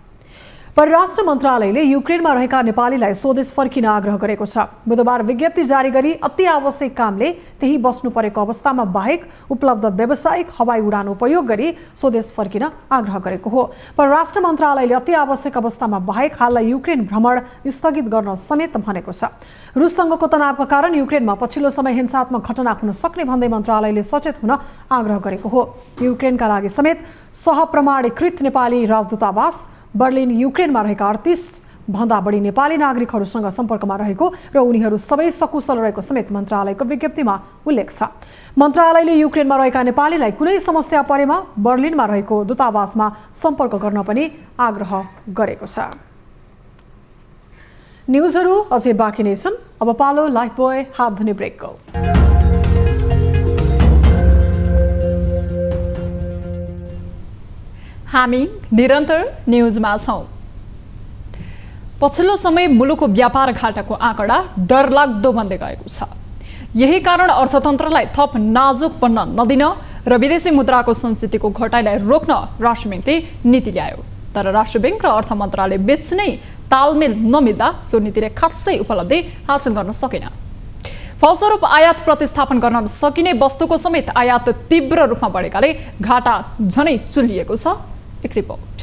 [SPEAKER 2] परराष्ट्र मन्त्रालयले युक्रेनमा रहेका नेपालीलाई स्वदेश फर्किन आग्रह गरेको छ। बुधबार विज्ञप्ति जारी गरी अति आवश्यक कामले त्यही बस्नु परेको अवस्थामा बाहेक उपलब्ध व्यावसायिक हवाई उडान उपयोग गरी स्वदेश फर्किन आग्रह गरेको हो। परराष्ट्र मन्त्रालयले अति आवश्यक अवस्थामा बाहेक हाललाई युक्रेन भ्रमण स्थगित गर्न समेत भनेको छ। रुससँगको तनावका कारण युक्रेनमा पछिल्लो समय हिंसात्मक घटना हुन सक्ने भन्दै मन्त्रालयले सचेत हुन आग्रह गरेको हो। युक्रेनका लागि समेत सहप्रमाणीकृत नेपाली राजदूतावास बर्लिन युक्रेनमा रहेका 38 भन्दा बढी नेपाली नागरिकहरूसँग सम्पर्कमा रहेको र उनीहरू सबै सकुशल रहेको समेत मन्त्रालयको विज्ञप्तिमा उल्लेख छ। मन्त्रालयले युक्रेनमा रहेका नेपालीलाई कुनै समस्या परेमा बर्लिनमा रहेको दूतावासमा सम्पर्क गर्न पनि आग्रह गरेको छ। न्युजहरू अझै बाँकी नै छन्। अब पालो लाइफ बोय हात धुने ब्रेकको।
[SPEAKER 1] हामी निरन्तर न्युजमा छौं। पछिल्लो समय मुलुकको व्यापार घाटाको आँकडा डरलाग्दो बन्दै गएको छ। यही कारण अर्थतन्त्रलाई थप नाजुक बन्न नदिन र विदेशी मुद्राको सञ्चितको घटाइलाई रोक्न राष्ट्र ब्याङ्कले नीति ल्यायो। तर राष्ट्र ब्याङ्क र अर्थ मन्त्रालय बीच नै तालमेल नमिल्दा सो नीतिले खासै उपलब्धि हासिल गर्न सकेन। फलस्वरूप आयात प्रतिस्थापन गर्न सकिने वस्तुको समेत आयात तीव्र रूपमा बढेकाले घाटा झनै चुलिएको छ। एक रिपोर्ट।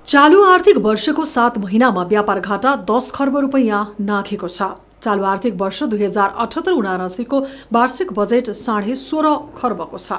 [SPEAKER 2] चालू आर्थिक वर्षको 7 महिनामा व्यापार घाटा 10 खर्ब रुपैयाँ नाघेको छ। चालू आर्थिक वर्ष 2078-79 को वार्षिक बजेट 16.5 खर्बको छ।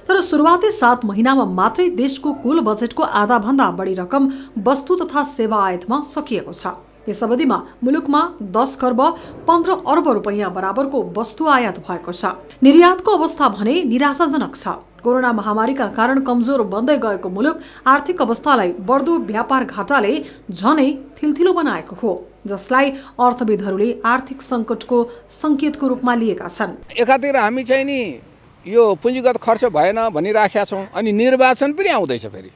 [SPEAKER 2] तर सुरुवाती 7 महिनामा मात्रै देशको कुल बजेटको आधा भन्दा बढी रकम वस्तु तथा सेवा आयातमा सकिएको छ। यस अवधिमा मुलुकमा 10 खर्ब 15 अर्ब रुपैयाँ बराबरको वस्तु आयात भएको छ। निर्यातको अवस्था भने निराशाजनक छ। कोरोना महामारीका कारण कमजोर बन्दै गएको मुलुक आर्थिक अवस्थालाई बढ्दो व्यापार घाटाले झनै थिलथिलो बनाएको हो, जसलाई अर्थविदहरूले आर्थिक सङ्कटको सङ्केतको रूपमा लिएका छन्।
[SPEAKER 4] एकातिर हामी चाहिँ नि यो पुँजीगत खर्च भएन भनिराखेका छौँ, अनि निर्वाचन पनि आउँदैछ। फेरि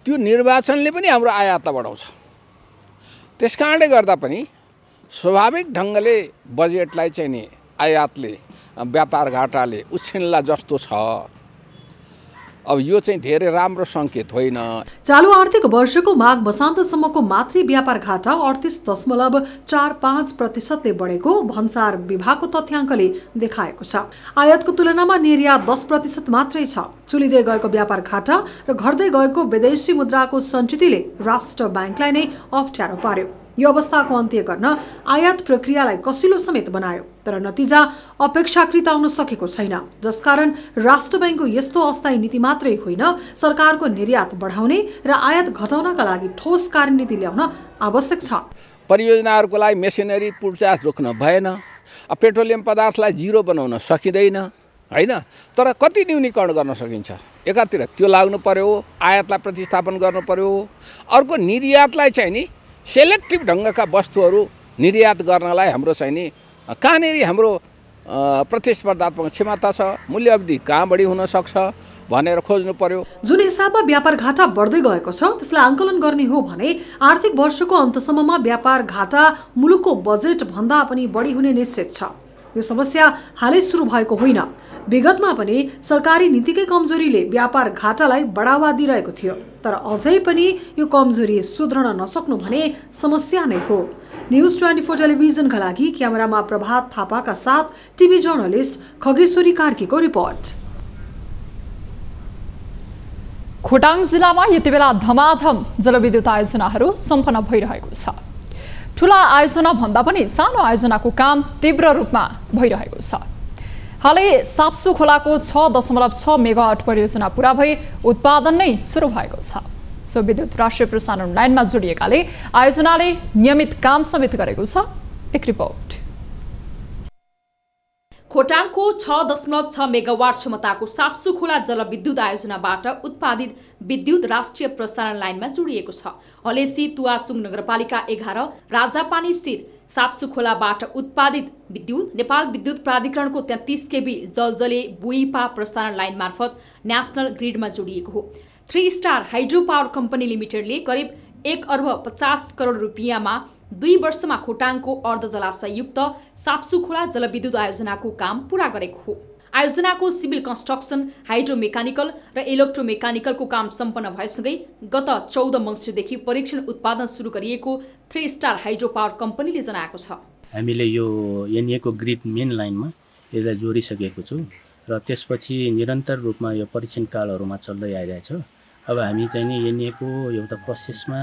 [SPEAKER 4] त्यो निर्वाचनले पनि हाम्रो आयातलाई बढाउँछ। त्यसकारणले गर्दा पनि स्वाभाविक ढङ्गले बजेटलाई चाहिँ नि आयातले व्यापार घाटाले उछिन्ला जस्तो छ। अब यो चाहिँ धेरै राम्रो सङ्केत होइन।
[SPEAKER 2] चालू आर्थिक वर्षको माघ मसान्तसम्मको मात्रै व्यापार घाटा 38.45% बढेको भन्सार विभागको तथ्याङ्कले देखाएको छ। आयातको तुलनामा निर्यात 10% मात्रै छ। चुलिँदै गएको व्यापार घाटा र घट्दै गएको विदेशी मुद्राको सञ्चितले राष्ट्र ब्याङ्कलाई नै अप्ठ्यारो पार्यो। यो अवस्थाको अन्त्य गर्न आयात प्रक्रियालाई कसिलो समेत बनायो, तर नतिजा अपेक्षाकृत आउन सकेको छैन। जसकारण राष्ट्र ब्याङ्कको यस्तो अस्थायी नीति मात्रै होइन, सरकारको निर्यात बढाउने र आयात घटाउनका लागि ठोस कार्यनीति ल्याउन आवश्यक छ।
[SPEAKER 4] परियोजनाहरूको लागि मेसिनरी पूर्चास रोक्न भएन। पेट्रोलियम पदार्थलाई जिरो बनाउन सकिँदैन होइन, तर कति न्यूनीकरण गर्न सकिन्छ। एकातिर त्यो लाग्नु पर्यो, आयातलाई प्रतिस्थापन गर्नु पर्यो। अर्को निर्यातलाई चाहिँ नि सेलेक्टिभ ढङ्गका वस्तुहरू निर्यात गर्नलाई हाम्रो चाहिँ नि कहाँनिर हाम्रो प्रतिस्पर्धात्मक क्षमता छ, मूल्य अवधि कहाँ बढी हुन सक्छ भनेर खोज्नु पर्यो।
[SPEAKER 2] जुन हिसाबमा व्यापार घाटा बढ्दै गएको छ त्यसलाई आंकलन गर्ने हो भने आर्थिक वर्षको अन्तसम्ममा व्यापार घाटा मुलुकको बजेट भन्दा पनि बढी हुने निश्चित छ। यो समस्या हालै सुरु भएको होइन। विगतमा पनि सरकारी नीतिकै कमजोरीले व्यापार घाटालाई बढावा दिइरहेको थियो, तर अझै पनि यो कमजोरी सुध्रन नसक्नु भने समस्या नै हो। न्युज 24 टेलिभिजनका लागि क्यामेरामा प्रभात थापाका साथ टिभी जर्नलिस्ट खगेश्वरी कार्कीको रिपोर्ट।
[SPEAKER 1] खोटाङ जिल्लामा यति बेला धमाधम जलविद्युत आयोजनाहरू सम्पन्न भइरहेको छ। ठुला आयोजना भन्दा पनि सानो आयोजनाको काम तीव्र रूपमा भइरहेको छ। हालै साप्सु खोलाको 6.6 मेगावाट परियोजना पूरा भई उत्पादन नै सुरु भएको छ। सो विद्युत राष्ट्रिय प्रसारण लाइनमा जोडिएकाले आयोजनाले नियमित काम समेत गरेको छ। एक रिपोर्ट।
[SPEAKER 20] खोटाङको 6.6 मेगावाट क्षमताको साप्सु खोला जलविद्युत आयोजनाबाट उत्पादित विद्युत राष्ट्रिय प्रसारण लाइनमा जोडिएको छ। हलेसी तुवाचुङ नगरपालिका 11 राजापानी स्थित साप्सु खोलाबाट उत्पादित विद्युत नेपाल विद्युत प्राधिकरणको 33 केबी जलजले बुइपा प्रसारण लाइन मार्फत नेशनल ग्रिडमा जोडिएको हो। 3 स्टार हाइड्रो पावर कम्पनी लिमिटेडले करिब 1 अर्ब 50 करोड रुपियाँमा 2 वर्षमा खोटाङको अर्ध जलाशययुक्त साप्सु खोला जलविद्युत आयोजनाको काम पूरा गरेको हो। आयोजनाको सिभिल कन्स्ट्रक्सन, हाइड्रो मेकानिकल र इलेक्ट्रोमेकानिकलको काम सम्पन्न भएसँगै गत 14 मङ्सिरदेखि परीक्षण उत्पादन सुरु गरिएको 3 स्टार हाइड्रो पावर कम्पनीले जनाएको छ।
[SPEAKER 21] हामीले यो एनएको ग्रिड मेन लाइनमा यसलाई जोडिसकेको छौँ र त्यसपछि निरन्तर रूपमा यो परीक्षण कालहरूमा चल्दै आइरहेछ। अब हामी चाहिँ नि एनएको एउटा प्रोसेसमा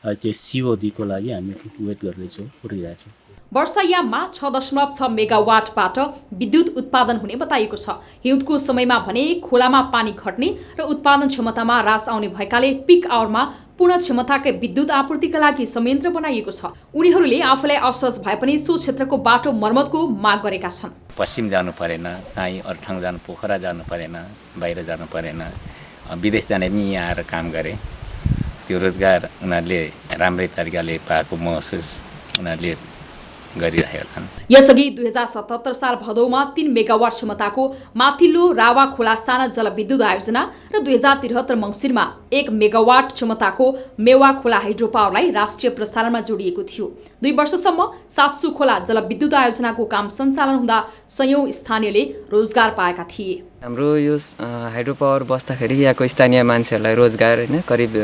[SPEAKER 21] त्यो सिओडीको लागि हामी वेट गर्दैछौँ, पुरिरहेछौँ।
[SPEAKER 20] वर्षायाममा 6.6 मेगावाटबाट विद्युत उत्पादन हुने बताइएको छ। हिउँदको समयमा भने खोलामा पानी घट्ने र उत्पादन क्षमतामा ह्रास आउने भएकाले पिक आवरमा पूर्ण क्षमताकै विद्युत आपूर्तिका लागि संयन्त्र बनाइएको छ। उनीहरूले आफूलाई असहज भए पनि सो क्षेत्रको बाटो मर्मतको माग गरेका छन्।
[SPEAKER 22] पश्चिम जानु परेन, कहीँ अरू ठाउँ जानु, पोखरा जानु परेन, बाहिर जानु परेन, विदेश जाने पनि यहाँ आएर काम गरे। त्यो रोजगार उनीहरूले राम्रै तरिकाले पाएको महसुस उनीहरूले गरिरहेका छन्।
[SPEAKER 20] यसअघि 2077 साल भदौमा 3 मेगावाट क्षमताको माथिल्लो रावा खोला साना जलविद्युत आयोजना र 2073 मङ्सिरमा 1 मेगावाट क्षमताको मेवा खोला हाइड्रो पावरलाई राष्ट्रिय प्रसारणमा जोडिएको थियो। 2 वर्षसम्म साप्सु खोला जलविद्युत आयोजनाको काम सञ्चालन हुँदा सयौं स्थानीयले रोजगार पाएका थिए।
[SPEAKER 23] हाम्रो यो हाइड्रो पावर बस्दाखेरि यहाँको स्थानीय मान्छेहरूलाई रोजगार हैन करिब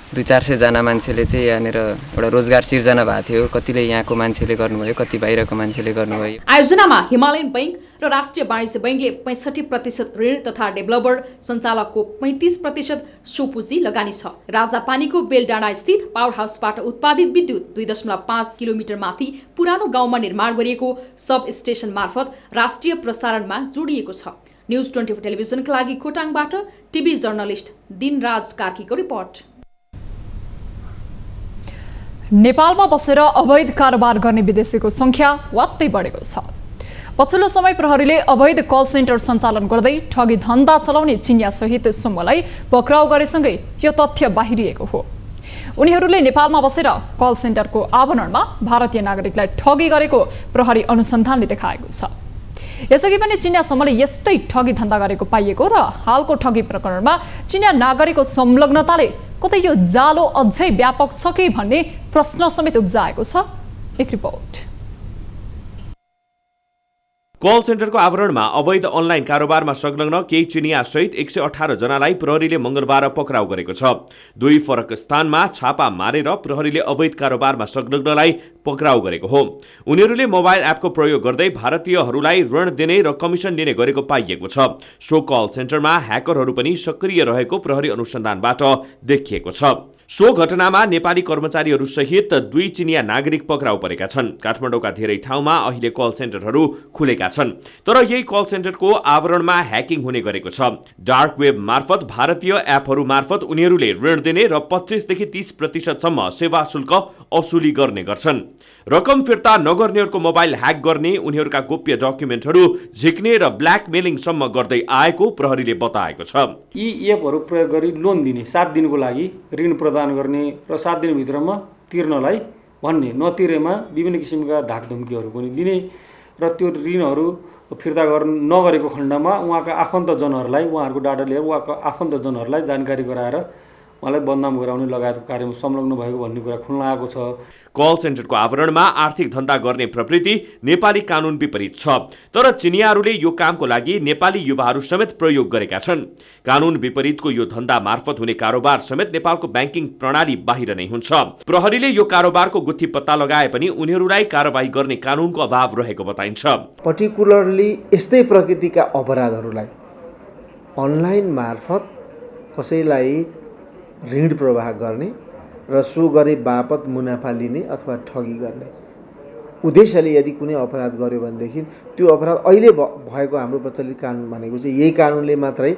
[SPEAKER 23] 200-400 जना मान्छेले चाहिँ यहाँनिर एउटा रोजगार सिर्जना भएको थियो। कतिले यहाँको मान्छेले गर्नुभयो, कति बाहिरको मान्छेले गर्नुभयो।
[SPEAKER 20] आयोजनामा हिमालयन बैंक र राष्ट्रिय वाणिज्य बैंकले 65% ऋण तथा डेभलपर सञ्चालकको 35% सोपुजी लगानी छ। राजापानीको बेलडाँडा स्थित पावर हाउसबाट उत्पादित विद्युत 2.5 किलोमिटर माथि पुरानो गाउँमा निर्माण गरिएको सब स्टेसन मार्फत राष्ट्रिय प्रसारणमा जोडिएको छ। न्युज 24 टेलिभिजनका लागि खोटाङबाट टिभी जर्नलिस्ट दिनराज कार्कीको रिपोर्ट।
[SPEAKER 1] नेपालमा बसेर अवैध कारोबार गर्ने विदेशीको संख्या वात्तै बढेको छ। पछिल्लो समय प्रहरीले अवैध कल सेन्टर सञ्चालन गर्दै ठगी धन्दा चलाउने चिनिया सहित समूहलाई पक्राउ गरेसँगै यो तथ्य बाहिरिएको हो। उनीहरूले नेपालमा बसेर कल सेन्टरको आवरणमा भारतीय नागरिकलाई ठगी गरेको प्रहरी अनुसन्धानले देखाएको छ। यसअघि पनि चिनिया समूहले यस्तै ठगी धन्दा गरेको पाइएको र हालको ठगी प्रकरणमा चिनिया नागरिकको संलग्नताले कतै यो जालो अझै व्यापक छ कि भन्ने प्रश्न समेत उब्जाएको छ। एक रिपोर्ट।
[SPEAKER 6] कल सेन्टरको आवरणमा अवैध अनलाइन कारोबारमा संलग्न केही चिनिया सहित 118 जनालाई प्रहरीले मंगलबार पक्राउ गरेको छ। 2 फरक स्थानमा छापा मारेर प्रहरीले अवैध कारोबारमा संलग्नलाई पक्राउ गरेको हो। उनीहरूले मोबाइल एपको प्रयोग गर्दै भारतीयहरूलाई ऋण दिने र कमिसन लिने गरेको पाइएको छ। सो कल सेन्टरमा ह्याकरहरू पनि सक्रिय रहेको प्रहरी अनुसन्धानबाट देखिएको छ। सो घटनामा नेपाली कर्मचारीहरू सहित 2 चिनिया नागरिक पक्राउ परेका छन्। काठमाडौँका धेरै ठाउँमा अहिले कल सेन्टरहरू खुलेका छन्, तर यही कल सेन्टरको आवरणमा ह्याकिङ हुने गरेको छ। डार्क वेब मार्फत भारतीय एपहरू मार्फत उनीहरूले ऋण दिने र 25 देखि 30% सम्म सेवा शुल्क असुली गर्ने गर्छन्। रकम फिर्ता नगर्नेहरूको मोबाइल ह्याक गर्ने, उनीहरूका गोप्य डकुमेन्टहरू झिक्ने र ब्ल्याकमेलिङ सम्म गर्दै आएको प्रहरीले बताएको छ।
[SPEAKER 24] यी एपहरू प्रयोग गरी लोन दिने, 7 दिनको लागि ऋण प्रदान गर्ने र 7 दिनभित्रमा तिर्नलाई भन्ने, नतिरेमा विभिन्न किसिमका धाकधम्कीहरू पनि दिने र त्यो ऋणहरू फिर्ता नगरेको खण्डमा उहाँका आफन्तजनहरूलाई, उहाँहरूको डाटा लिएर उहाँको आफन्तजनहरूलाई जानकारी गराएर उहाँलाई बदनाम गराउने लगायतको कार्यमा संलग्न भएको भन्ने कुरा खुल्न आएको छ।
[SPEAKER 6] कल सेन्टरको आवरणमा आर्थिक धन्दा गर्ने प्रवृत्ति नेपाली कानुन विपरीत छ, तर चिनियाहरूले यो कामको लागि नेपाली युवाहरू समेत प्रयोग गरेका छन्। कानुन विपरीतको यो धन्दा मार्फत हुने कारोबार समेत नेपालको ब्याङ्किङ प्रणाली बाहिर नै हुन्छ। प्रहरीले यो कारोबारको गुत्थी पत्ता लगाए पनि उनीहरूलाई कारबाही गर्ने कानुनको अभाव रहेको बताइन्छ।
[SPEAKER 25] पर्टिकुलरली यस्तै प्रकृतिका अपराधहरूलाई अनलाइन मार्फत कसैलाई ऋण प्रवाह गर्ने र सो गरे बापत मुनाफा लिने अथवा ठगी गर्ने उद्देश्यले यदि कुनै अपराध गर्यो भनेदेखि त्यो अपराध अहिले भएको हाम्रो प्रचलित कानुन भनेको चाहिँ यही कानुनले मात्रै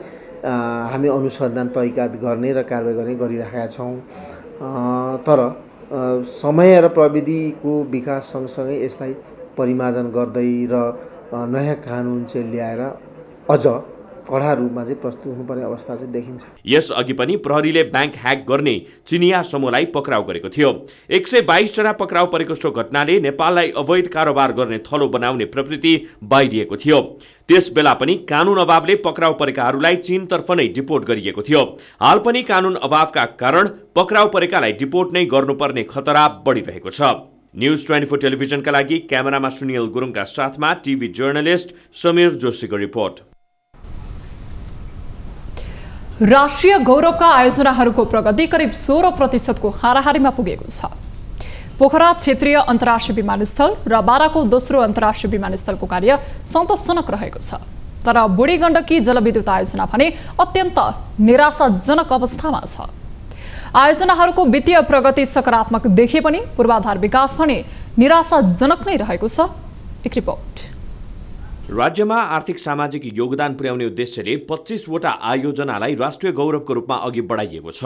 [SPEAKER 25] हामी अनुसन्धान तहकिकात गर्ने र कारबाही गर्ने गरिरहेका छौँ। तर समय र प्रविधिको विकास सँगसँगै यसलाई परिमार्जन गर्दै र नयाँ कानुन चाहिँ ल्याएर अझ कडा रूपमा चाहिँ प्रस्तुत हुनुपर्ने अवस्था चाहिँ देखिन्छ।
[SPEAKER 6] यसअघि पनि प्रहरीले ब्याङ्क ह्याक गर्ने चिनिया समूहलाई पक्राउ गरेको थियो। 122 जना पक्राउ परेको सो घटनाले नेपाललाई अवैध कारोबार गर्ने थलो बनाउने प्रवृत्ति बाहिरिएको थियो। त्यस बेला पनि कानुन अभावले पक्राउ परेकाहरूलाई चीनतर्फ नै डिपोर्ट गरिएको थियो। हाल पनि कानुन अभावका कारण पक्राउ परेकालाई डिपोर्ट नै गर्नुपर्ने खतरा बढिरहेको छ। न्यूज 24 टेलिभिजनका लागि क्यामेरामा सुनिल गुरुङका साथमा टिभी जर्नलिस्ट समीर जोशीको रिपोर्ट।
[SPEAKER 1] राष्ट्रिय गौरवका आयोजनाहरूको प्रगति करिब 16% हाराहारीमा पुगेको छ। पोखरा क्षेत्रीय अन्तर्राष्ट्रिय विमानस्थल र बाराको दोस्रो अन्तर्राष्ट्रिय विमानस्थलको कार्य सन्तोषजनक रहेको छ। तर बुढी गण्डकी जलविद्युत आयोजना भने अत्यन्त निराशाजनक अवस्थामा छ। आयोजनाहरूको वित्तीय प्रगति सकारात्मक देखिए पनि पूर्वाधार विकास भने निराशाजनक नै रहेको छ। एक रिपोर्ट।
[SPEAKER 6] राज्यमा आर्थिक सामाजिक योगदान पुर्याउने उद्देश्यले 25 वटा आयोजनालाई राष्ट्रिय गौरवको रूपमा अघि बढाइएको छ।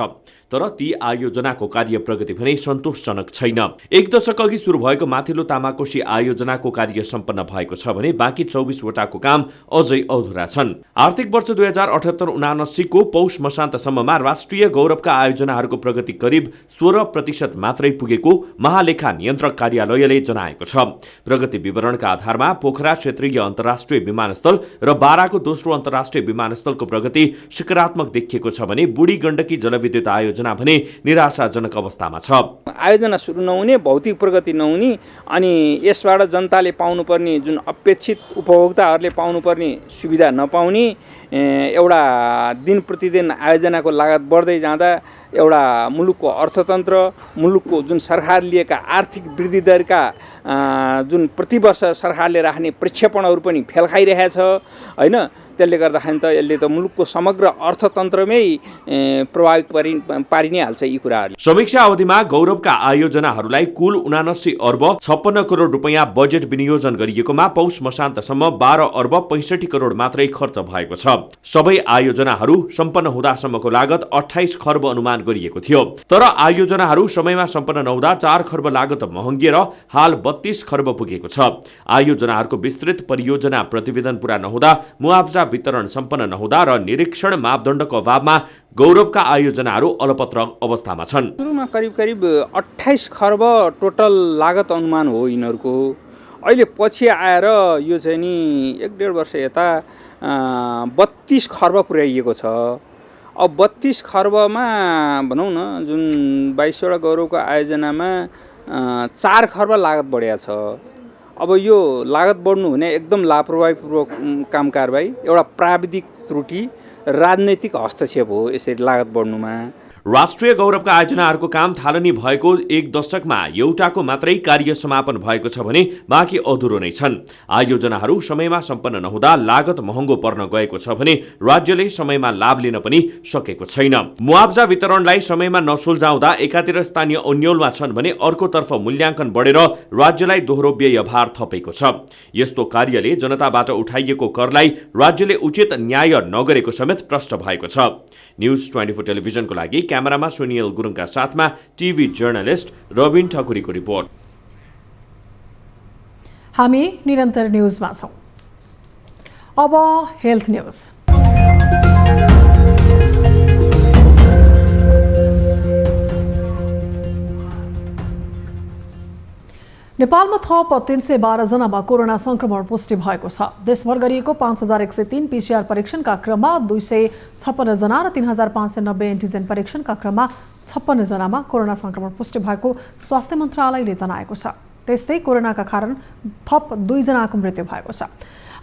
[SPEAKER 6] तर ती आयोजनाको कार्य प्रगति भने सन्तोषजनक छैन। एक दशक अघि सुरु भएको माथिल्लो तामाकोशी आयोजनाको कार्य सम्पन्न भएको छ भने बाँकी 24 वटाको काम अझै अधुरा छन्। आर्थिक वर्ष 2078-79 को पौष मसान्तसम्ममा राष्ट्रिय गौरवका आयोजनाहरूको प्रगति करिब 16% मात्रै पुगेको महालेखा नियन्त्रक कार्यालयले जनाएको छ। प्रगति विवरणका आधारमा पोखरा क्षेत्रीय अन्तर्राष्ट्रिय विमानस्थल र बाराको दोस्रो अन्तर्राष्ट्रिय विमानस्थलको प्रगति सकारात्मक देखिएको छ भने बुढी गण्डकी जलविद्युत आयोजना भने निराशाजनक अवस्थामा छ।
[SPEAKER 3] आयोजना सुरु नहुने, भौतिक प्रगति नहुने अनि यसबाट जनताले पाउनुपर्ने जुन अपेक्षित उपभोक्ताहरूले पाउनुपर्ने सुविधा नपाउने, एउटा दिन प्रतिदिन आयोजनाको लागत बढ्दै जाँदा एउटा मुलुकको अर्थतन्त्र, मुलुकको जुन सरकार लिएका आर्थिक वृद्धि दरका जुन प्रतिवर्ष सरकारले राख्ने प्रक्षेपणहरू पनि फेल खाइरहेछ हैन। त्यसले गर्दाखेरि त यसले त मुलुकको समग्र अर्थतन्त्रमै प्रभावित पारि नै हाल्छ यी कुराहरू।
[SPEAKER 6] समीक्षा अवधिमा गौरवका आयोजनाहरूलाई कुल 79 अर्ब 56 करोड रुपैयाँ बजेट विनियोजन गरिएकोमा पौष मसान्तसम्म 12 अर्ब 65 करोड मात्रै खर्च भएको छ। सबै आयोजनाहरू सम्पन्न हुँदासम्मको लागत 28 खर्ब अनुमान गरिएको थियो। तर आयोजनाहरू समयमा सम्पन्न नहुँदा 4 खर्ब लागत महँगिएर हाल 32 खर्ब पुगेको छ। आयोजनाहरूको विस्तृत परियोजना प्रतिवेदन पूरा नहुँदा, मुआवजा वितरण सम्पन्न नहुँदा र निरीक्षण मापदण्डको अभावमा गौरवका आयोजनाहरू अलपत्र अवस्थामा छन्।
[SPEAKER 3] सुरुमा करिब 28 खर्ब टोटल लागत अनुमान हो यिनीहरूको। अहिले पछि आएर यो चाहिँ नि 1.5 वर्ष यता 32 खर्ब पुर्याइएको छ। अब 32 खर्बमा भनौँ न जुन 22 वटा गौरवको आयोजनामा 4 खर्ब लागत बढेको छ। अब यो लागत बढ्नु भने एकदम लापरवाहीपूर्वक काम कारबाही, एउटा प्राविधिक त्रुटि, राजनैतिक हस्तक्षेप हो यसरी लागत बढ्नुमा।
[SPEAKER 6] राष्ट्रिय गौरवका आयोजनाहरूको काम थालनी भएको 1 दशकमा एउटाको मात्रै कार्य समापन भएको छ भने बाँकी अधुरो नै छन्। आयोजनाहरू समयमा सम्पन्न नहुँदा लागत महँगो पर्न गएको छ भने राज्यले समयमा लाभ लिन पनि सकेको छैन। मुआवजा वितरणलाई समयमा नसुल्झाउँदा एकातिर स्थानीय अन्योलमा छन् भने अर्कोतर्फ मूल्याङ्कन बढेर राज्यलाई दोहोरो व्यय भार थपेको छ। यस्तो कार्यले जनताबाट उठाइएको करलाई राज्यले उचित न्याय नगरेको समेत प्रष्ट भएको छ। न्यूज 24 टेलिभिजनको लागि क्यामेरामा सुनिल गुरुङका साथमा टिभी जर्नलिस्ट रबिन ठकुरीको रिपोर्ट।
[SPEAKER 2] हामी निरन्तर न्यूजमा छौं। अब हेल्थ न्यूज। नेपालमा थप 312 जनामा कोरोना संक्रमण पुष्टि भएको छ। देशभर गरिएको 5103 पीसीआर परीक्षणका क्रममा 256 जना र 3590 एन्टिजेन परीक्षणका क्रममा 56 जनामा कोरोना संक्रमण पुष्टि भएको स्वास्थ्य मन्त्रालयले जनाएको छ। त्यस्तै कोरोनाका कारण थप 2 जनाको मृत्यु भएको छ।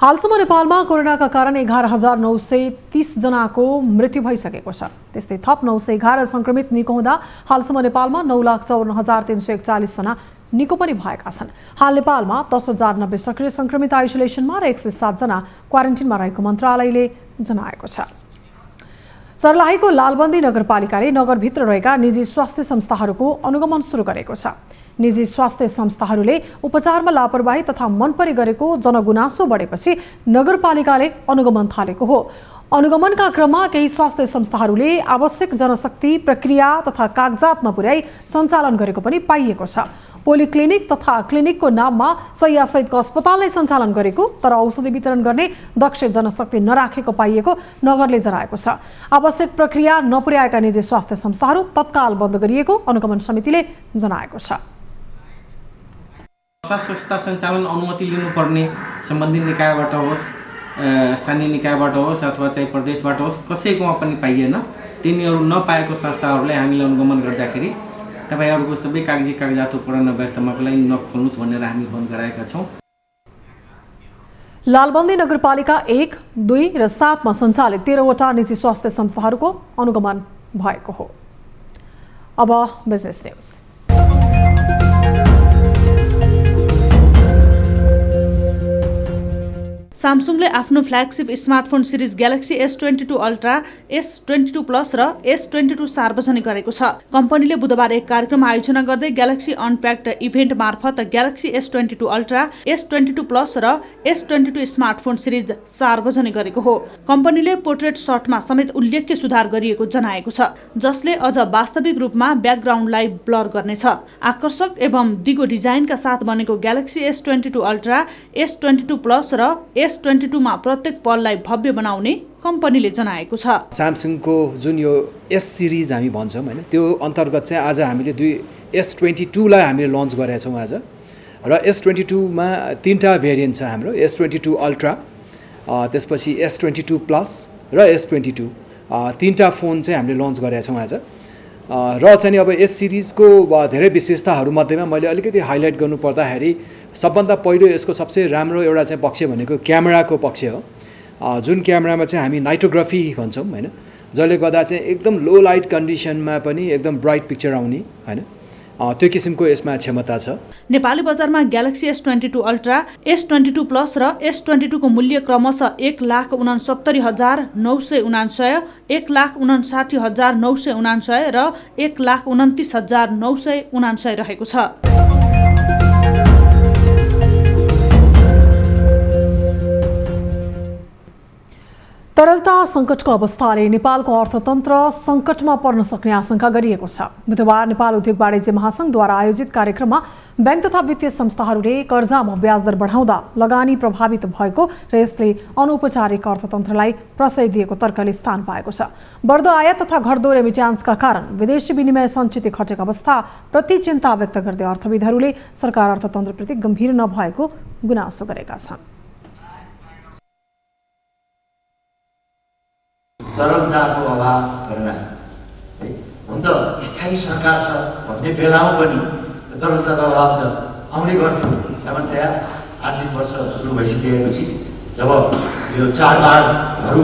[SPEAKER 2] हालसम्म नेपालमा कोरोनाका कारण 11930 जनाको मृत्यु भइसकेको छ। त्यस्तै थप 911 संक्रमित निको हुँदा हालसम्म नेपालमा 9,54,341 जना निको पनि भएका छन्। हाल नेपालमा 10,090 सक्रिय संक्रमित आइसोलेसनमा र 107 जना क्वारेन्टिनमा रहेको मन्त्रालयले जनाएको छ। सर्लाहीको लालबन्दी नगरपालिकाले नगरभित्र रहेका निजी स्वास्थ्य संस्थाहरूको अनुगमन सुरु गरेको छ। निजी स्वास्थ्य संस्थाहरूले उपचारमा लापरवाही तथा मनपरी गरेको जनगुनासो बढेपछि नगरपालिकाले अनुगमन थालेको हो। अनुगमनका क्रममा केही स्वास्थ्य संस्थाहरूले आवश्यक जनशक्ति प्रक्रिया तथा कागजात नपुर्याई सञ्चालन गरेको पनि पाइएको छ। पोलिक्लिनिक तथा क्लिनिकको नाममा शय्यासहितको अस्पताल नै सञ्चालन गरेको तर औषधि वितरण गर्ने दक्ष जनशक्ति नराखेको पाइएको नगरले जनाएको छ। आवश्यक प्रक्रिया नपुर्याएका निजी स्वास्थ्य संस्थाहरू तत्काल बन्द गरिएको अनुगमन समितिले जनाएको छ।
[SPEAKER 5] स्वास्थ्य संस्था सञ्चालन अनुमति लिनुपर्ने सम्बन्धित निकायबाट होस्, स्थानीय निकायबाट होस् अथवा चाहिँ प्रदेशबाट होस्, कसैकोमा पनि पाइएन। तिनीहरू नपाएको संस्थाहरूलाई हामीले अनुगमन गर्दाखेरि तपाईहरुको सबै कागजात पूर्ण नभएसम्मको लागि नखोल्नुस् भनेर हामी फोन गराएका छौं।
[SPEAKER 2] लालबन्दी नगरपालिका 1, 2 र 7 मा सञ्चालित 13 वटा निजी स्वास्थ्य संस्थाहरूको अनुगमन भएको हो। अब बिजनेस न्यूज।
[SPEAKER 10] सामसुङले आफ्नो flagship smartphone series galaxy S22 ultra, S22 plus र S22 सार्वजनिक गरेको छ। कम्पनीले बुधबार एक कार्यक्रम आयोजना गर्दै ग्यालेक्सी अनप्याक्ड इभेन्ट मार्फत galaxy S22 ultra, S22 plus र S22 स्मार्टफोन सिरिज सार्वजनिक गरेको हो। कम्पनीले पोर्ट्रेट शटमा समेत उल्लेख्य सुधार गरिएको जनाएको छ, जसले अझ वास्तविक रूपमा ब्याकग्राउन्डलाई ब्लर गर्नेछ। आकर्षक एवं दिगो डिजाइनका साथ बनेको galaxy S22 ultra, S22 plus र S22 मा प्रत्येक पललाई भव्य बनाउने कम्पनीले जनाएको छ।
[SPEAKER 7] स्यामसङको जुन यो S सिरिज हामी भन्छौँ हैन, त्यो अन्तर्गत चाहिँ आज हामीले S22 लाई हामीले लन्च गरेका छौँ आज। र S22 मा 3टा भेरिएन्ट छ हाम्रो, S22 अल्ट्रा, त्यसपछि S22 प्लस र S22, 3टा फोन चाहिँ हामीले लन्च गरेका छौँ आज। र चाहिँ अब S सिरिजको धेरै विशेषताहरू मध्येमा मैले अलिकति हाइलाइट गर्नु पर्दाखेरि सबभन्दा पहिलो यसको सबसे राम्रो एउटा चाहिँ पक्ष भनेको क्यामेराको पक्ष हो। जुन क्यामेरामा चाहिँ हामी नाइट्रोग्राफी भन्छौँ हैन, जसले गर्दा चाहिँ एकदम लो लाइट कन्डिसनमा पनि एकदम ब्राइट पिक्चर आउने हैन, त्यो किसिमको यसमा क्षमता छ।
[SPEAKER 10] नेपाली बजारमा galaxy S22 ultra, S22 plus र S22 को मूल्य क्रमशः 1,69,999, 1,59,999 र 1,29,999 रहेको छ।
[SPEAKER 2] तरलता सङ्कटको अवस्थाले नेपालको अर्थतन्त्र सङ्कटमा पर्न सक्ने आशंका गरिएको छ। बुधबार नेपाल उद्योग वाणिज्य महासङ्घद्वारा आयोजित कार्यक्रममा बैंक तथा वित्तीय संस्थाहरूले कर्जामा ब्याज दर बढाउँदा लगानी प्रभावित भएको र यसले अनौपचारिक अर्थतन्त्रलाई प्रशय दिएको तर्कले स्थान पाएको छ। बढ्दो आयात तथा घट्दो रेमिट्यान्सका कारण विदेशी विनिमय सञ्चित घटेको अवस्था प्रति चिन्ता व्यक्त गर्दै अर्थविदहरूले सरकार अर्थतन्त्रप्रति गम्भीर नभएको गुनासो गरेका छन्।
[SPEAKER 8] तरलताको अभाव गरेर हुन त स्थायी सरकार छ भन्ने बेलामा पनि तरलताको अभाव छ आउने गर्थ्यो। सामान्यतया आर्थिक वर्ष सुरु भइसकेपछि जब यो चाडबाडहरू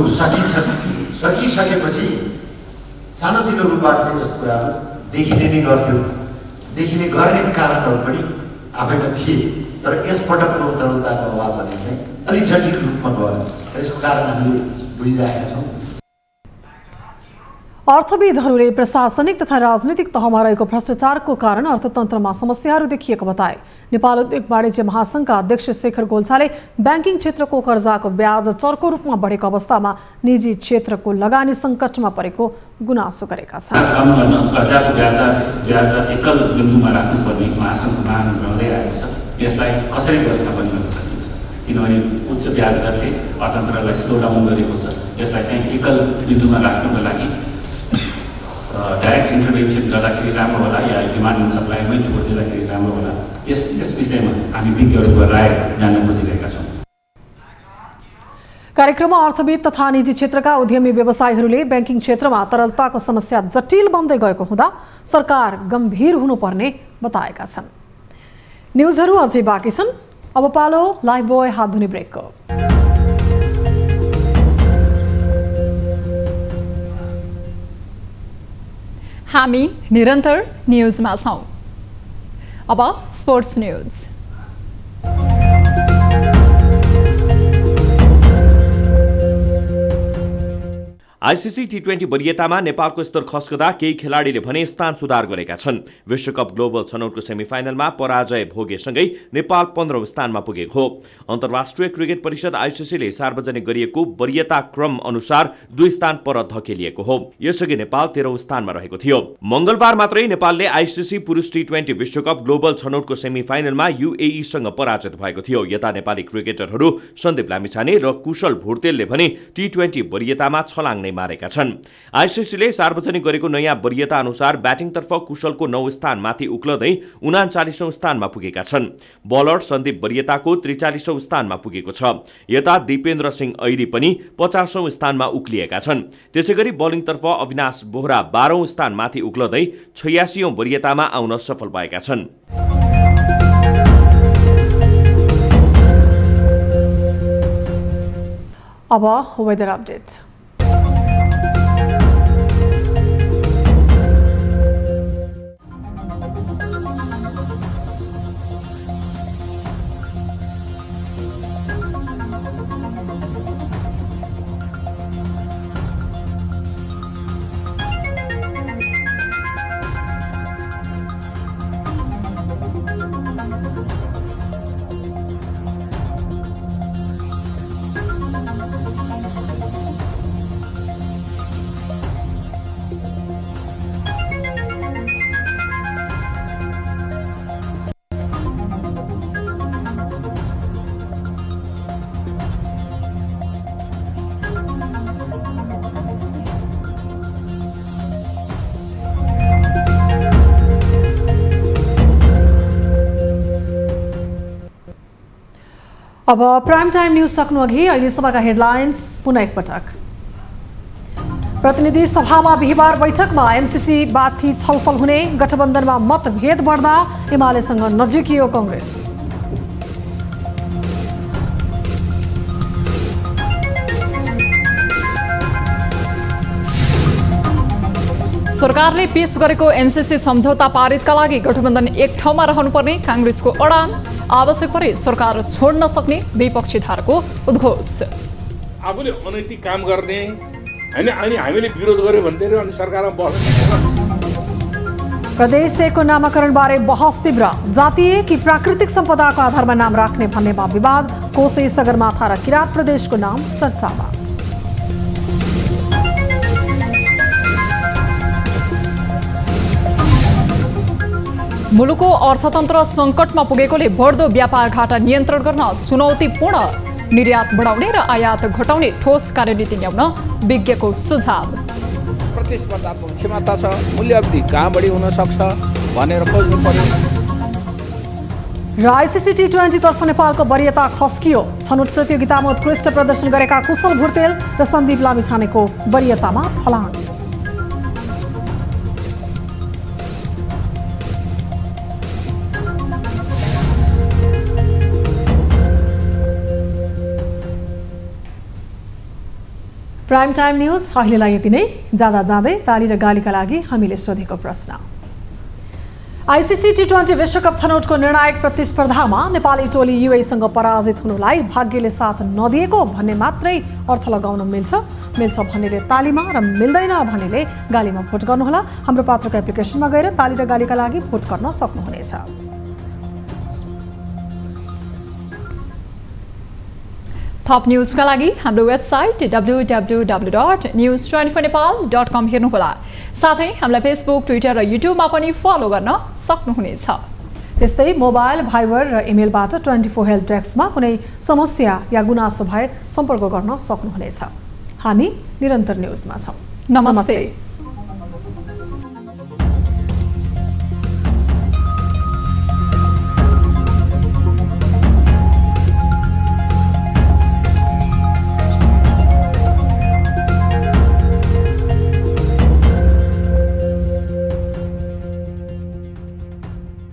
[SPEAKER 8] सकिसकेपछि सानोतिनो रूपबाट चाहिँ यस्तो कुराहरू देखिने नै गर्थ्यो। देखिने गर्ने कारणहरू पनि आफैमा थिए, तर यसपटकको तरलताको अभाव भन्ने चाहिँ अलिक जटिल रूपमा भयो। यसको कारण हामीले बुझिरहेका छौँ।
[SPEAKER 2] अर्थविदहरूले प्रशासनिक तथा राजनीतिक तहमा रहेको भ्रष्टाचारको कारण अर्थतन्त्रमा समस्याहरू देखिएको बताए। नेपाल उद्योग वाणिज्य महासङ्घका अध्यक्ष शेखर गोल्छाले ब्याङ्किङ क्षेत्रको कर्जाको ब्याज चर्को रूपमा बढेको अवस्थामा निजी क्षेत्रको लगानी सङ्कटमा परेको गुनासो गरेका छन्।
[SPEAKER 9] कर्जाको ब्याजदर एकल बिन्दुमा राख्नुपर्ने महासङ्घको माग रहँदै आएको छ। यसलाई कसरी व्यवस्थापन गर्न सकिन्छ, किनभने उच्च ब्याजदरले अर्थतन्त्रलाई स्लो डाउन गरेको छ। यसलाई चाहिँ एकल बिन्दुमा राख्नको लागि डाइरेक्ट इन्टरभेन्सन गर्दाखेरि राम्रो होला या डिमान्ड एन्ड सप्लाईमै जोड दिँदाखेरि राम्रो होला, यस विषयमा हामी विज्ञहरूको राय जान्न खोजिरहेका छौँ।
[SPEAKER 2] कार्यक्रममा अर्थविद तथा निजी क्षेत्रका उद्यमी व्यवसायीहरूले ब्याङ्किङ क्षेत्रमा तरलताको समस्या जटिल बन्दै गएको हुँदा सरकार गम्भीर हुनुपर्ने बताएका छन्। न्युजहरू अझै बाँकी छन्, अब पालो लाइभ बोय हात धुने ब्रेकको।
[SPEAKER 1] हामी निरन्तर न्युजमा छौँ। अब स्पोर्ट्स न्युज।
[SPEAKER 6] आइसिसी टी20 वरियतामा नेपालको स्तर खस्कदा केही खेलाडीले भने स्थान सुधार गरेका छन्। विश्वकप ग्लोबल छनौटको सेमिफाइनलमा पराजय भोगेसँगै नेपाल 15औं स्थानमा पुगेको हो। अन्तर्राष्ट्रिय क्रिकेट परिषद आइसिसीले सार्वजनिक गरिएको वरियता क्रम अनुसार 2 स्थान पर धकेलिएको हो। यसअघि नेपाल 13औं स्थानमा रहेको थियो। मंगलबार मात्रै नेपालले आइसिसी पुरुष टी20 विश्वकप ग्लोबल छनौटको सेमिफाइनलमा यूएईसँग पराजित भएको थियो। यता नेपाली क्रिकेटरहरू सन्दीप लामिछाने र कुशल भुर्तेलले भने टी20 वरियतामा छलाङ नै मारेका छन्। आइसिसीले सार्वजनिक गरेको नयाँ वरियता अनुसार ब्याटिङतर्फ कुशलको 9 स्थान माथि उक्लदै 39औं स्थानमा पुगेका छन्। बलर सन्दीप वरियताको 43औं स्थानमा पुगेको छ। यता दिपेन्द्र सिंह ऐरी पनि 50औं स्थानमा उक्लिएका छन्। त्यसैगरी बलिङतर्फ अविनाश बोहरा 12औं स्थान माथि उक्लदै 86औं वरियतामा आउन सफल भएका छन्।
[SPEAKER 2] अब वेदर अपडेट। अब प्राइम टाइम न्यूज सक्नु अघि अहिलेसम्मका हेडलाइन्स पुनः एकपटक। प्रतिनिधि सभामा बिहिबार बैठकमा एमसीसी माथि छलफल हुने, गठबन्धनमा मतभेद बढ्दा एमालेसँग नजिकियो कांग्रेस।
[SPEAKER 1] सरकारले पेश गरेको एमसीसी सम्झौता पारितका लागि गठबन्धन एक ठाउँमा रहनुपर्ने कांग्रेसको अडान। आवश्यक परे सरकार छोड्न सक्ने विपक्षी धारको उद्घोष।
[SPEAKER 11] आफूले अनैतिक काम गर्ने हैन अनि हामीले विरोध गर्यो भन्दै अनि सरकारमा बस्दैन।
[SPEAKER 2] प्रदेश 1 को नामाकरणबारे बहस तीव्र। जातीय कि प्राकृतिक सम्पदाको आधारमा नाम राख्ने भन्नेमा विवाद। कोशी, सगरमाथा र किरात प्रदेशको नाम चर्चामा। मुलुकको अर्थतन्त्र सङ्कटमा पुगेकोले बढ्दो व्यापार घाटा नियन्त्रण गर्न चुनौतीपूर्ण निर्यात बढाउने र आयात घटाउने ठोस कार्यनीति ल्याउन विज्ञको सुझाव।
[SPEAKER 4] प्रतिस्पर्धात्मक क्षमता छ, मूल्य अवधि कहाँ बढी हुन सक्छ भनेर खोज्नु पर्यो।
[SPEAKER 2] र आइसिसी टी20 तर्फ नेपालको वरियता खस्कियो। छनौट प्रतियोगितामा उत्कृष्ट प्रदर्शन गरेका कुशल भुर्तेल र सन्दीप लामिछानेको वरियतामा छलाङ। प्राइम टाइम न्यूज अहिलेलाई यति नै। जाँदा जाँदै ताली र गालीका लागि हामीले सोधेको प्रश्न। आइसिसी टी20 विश्वकप छनौटको निर्णायक प्रतिस्पर्धामा नेपाली टोली यूएईसँग पराजित हुनुलाई भाग्यले साथ नदिएको भन्ने मात्रै अर्थ लगाउन मिल्छ भन्नेले तालीमा र मिल्दैन भन्नेले गालीमा भोट गर्नुहोला। हाम्रो पात्रको एप्लिकेसनमा गएर ताली र गालीका लागि भोट गर्न सक्नुहुनेछ।
[SPEAKER 1] थप न्यूजका लागि हाम्रो वेबसाइट www.news24nepal.com हेर्नुहोला। साथै हामीलाई फेसबुक, ट्विटर र युट्युबमा पनि फलो गर्न सक्नुहुनेछ।
[SPEAKER 2] त्यस्तै मोबाइल, भाइबर र इमेलबाट 24 हेल्प डेस्कमा कुनै समस्या या गुनासो भए सम्पर्क गर्न सक्नुहुनेछ। हामी निरन्तर न्यूजमा छौं।
[SPEAKER 1] नमस्ते।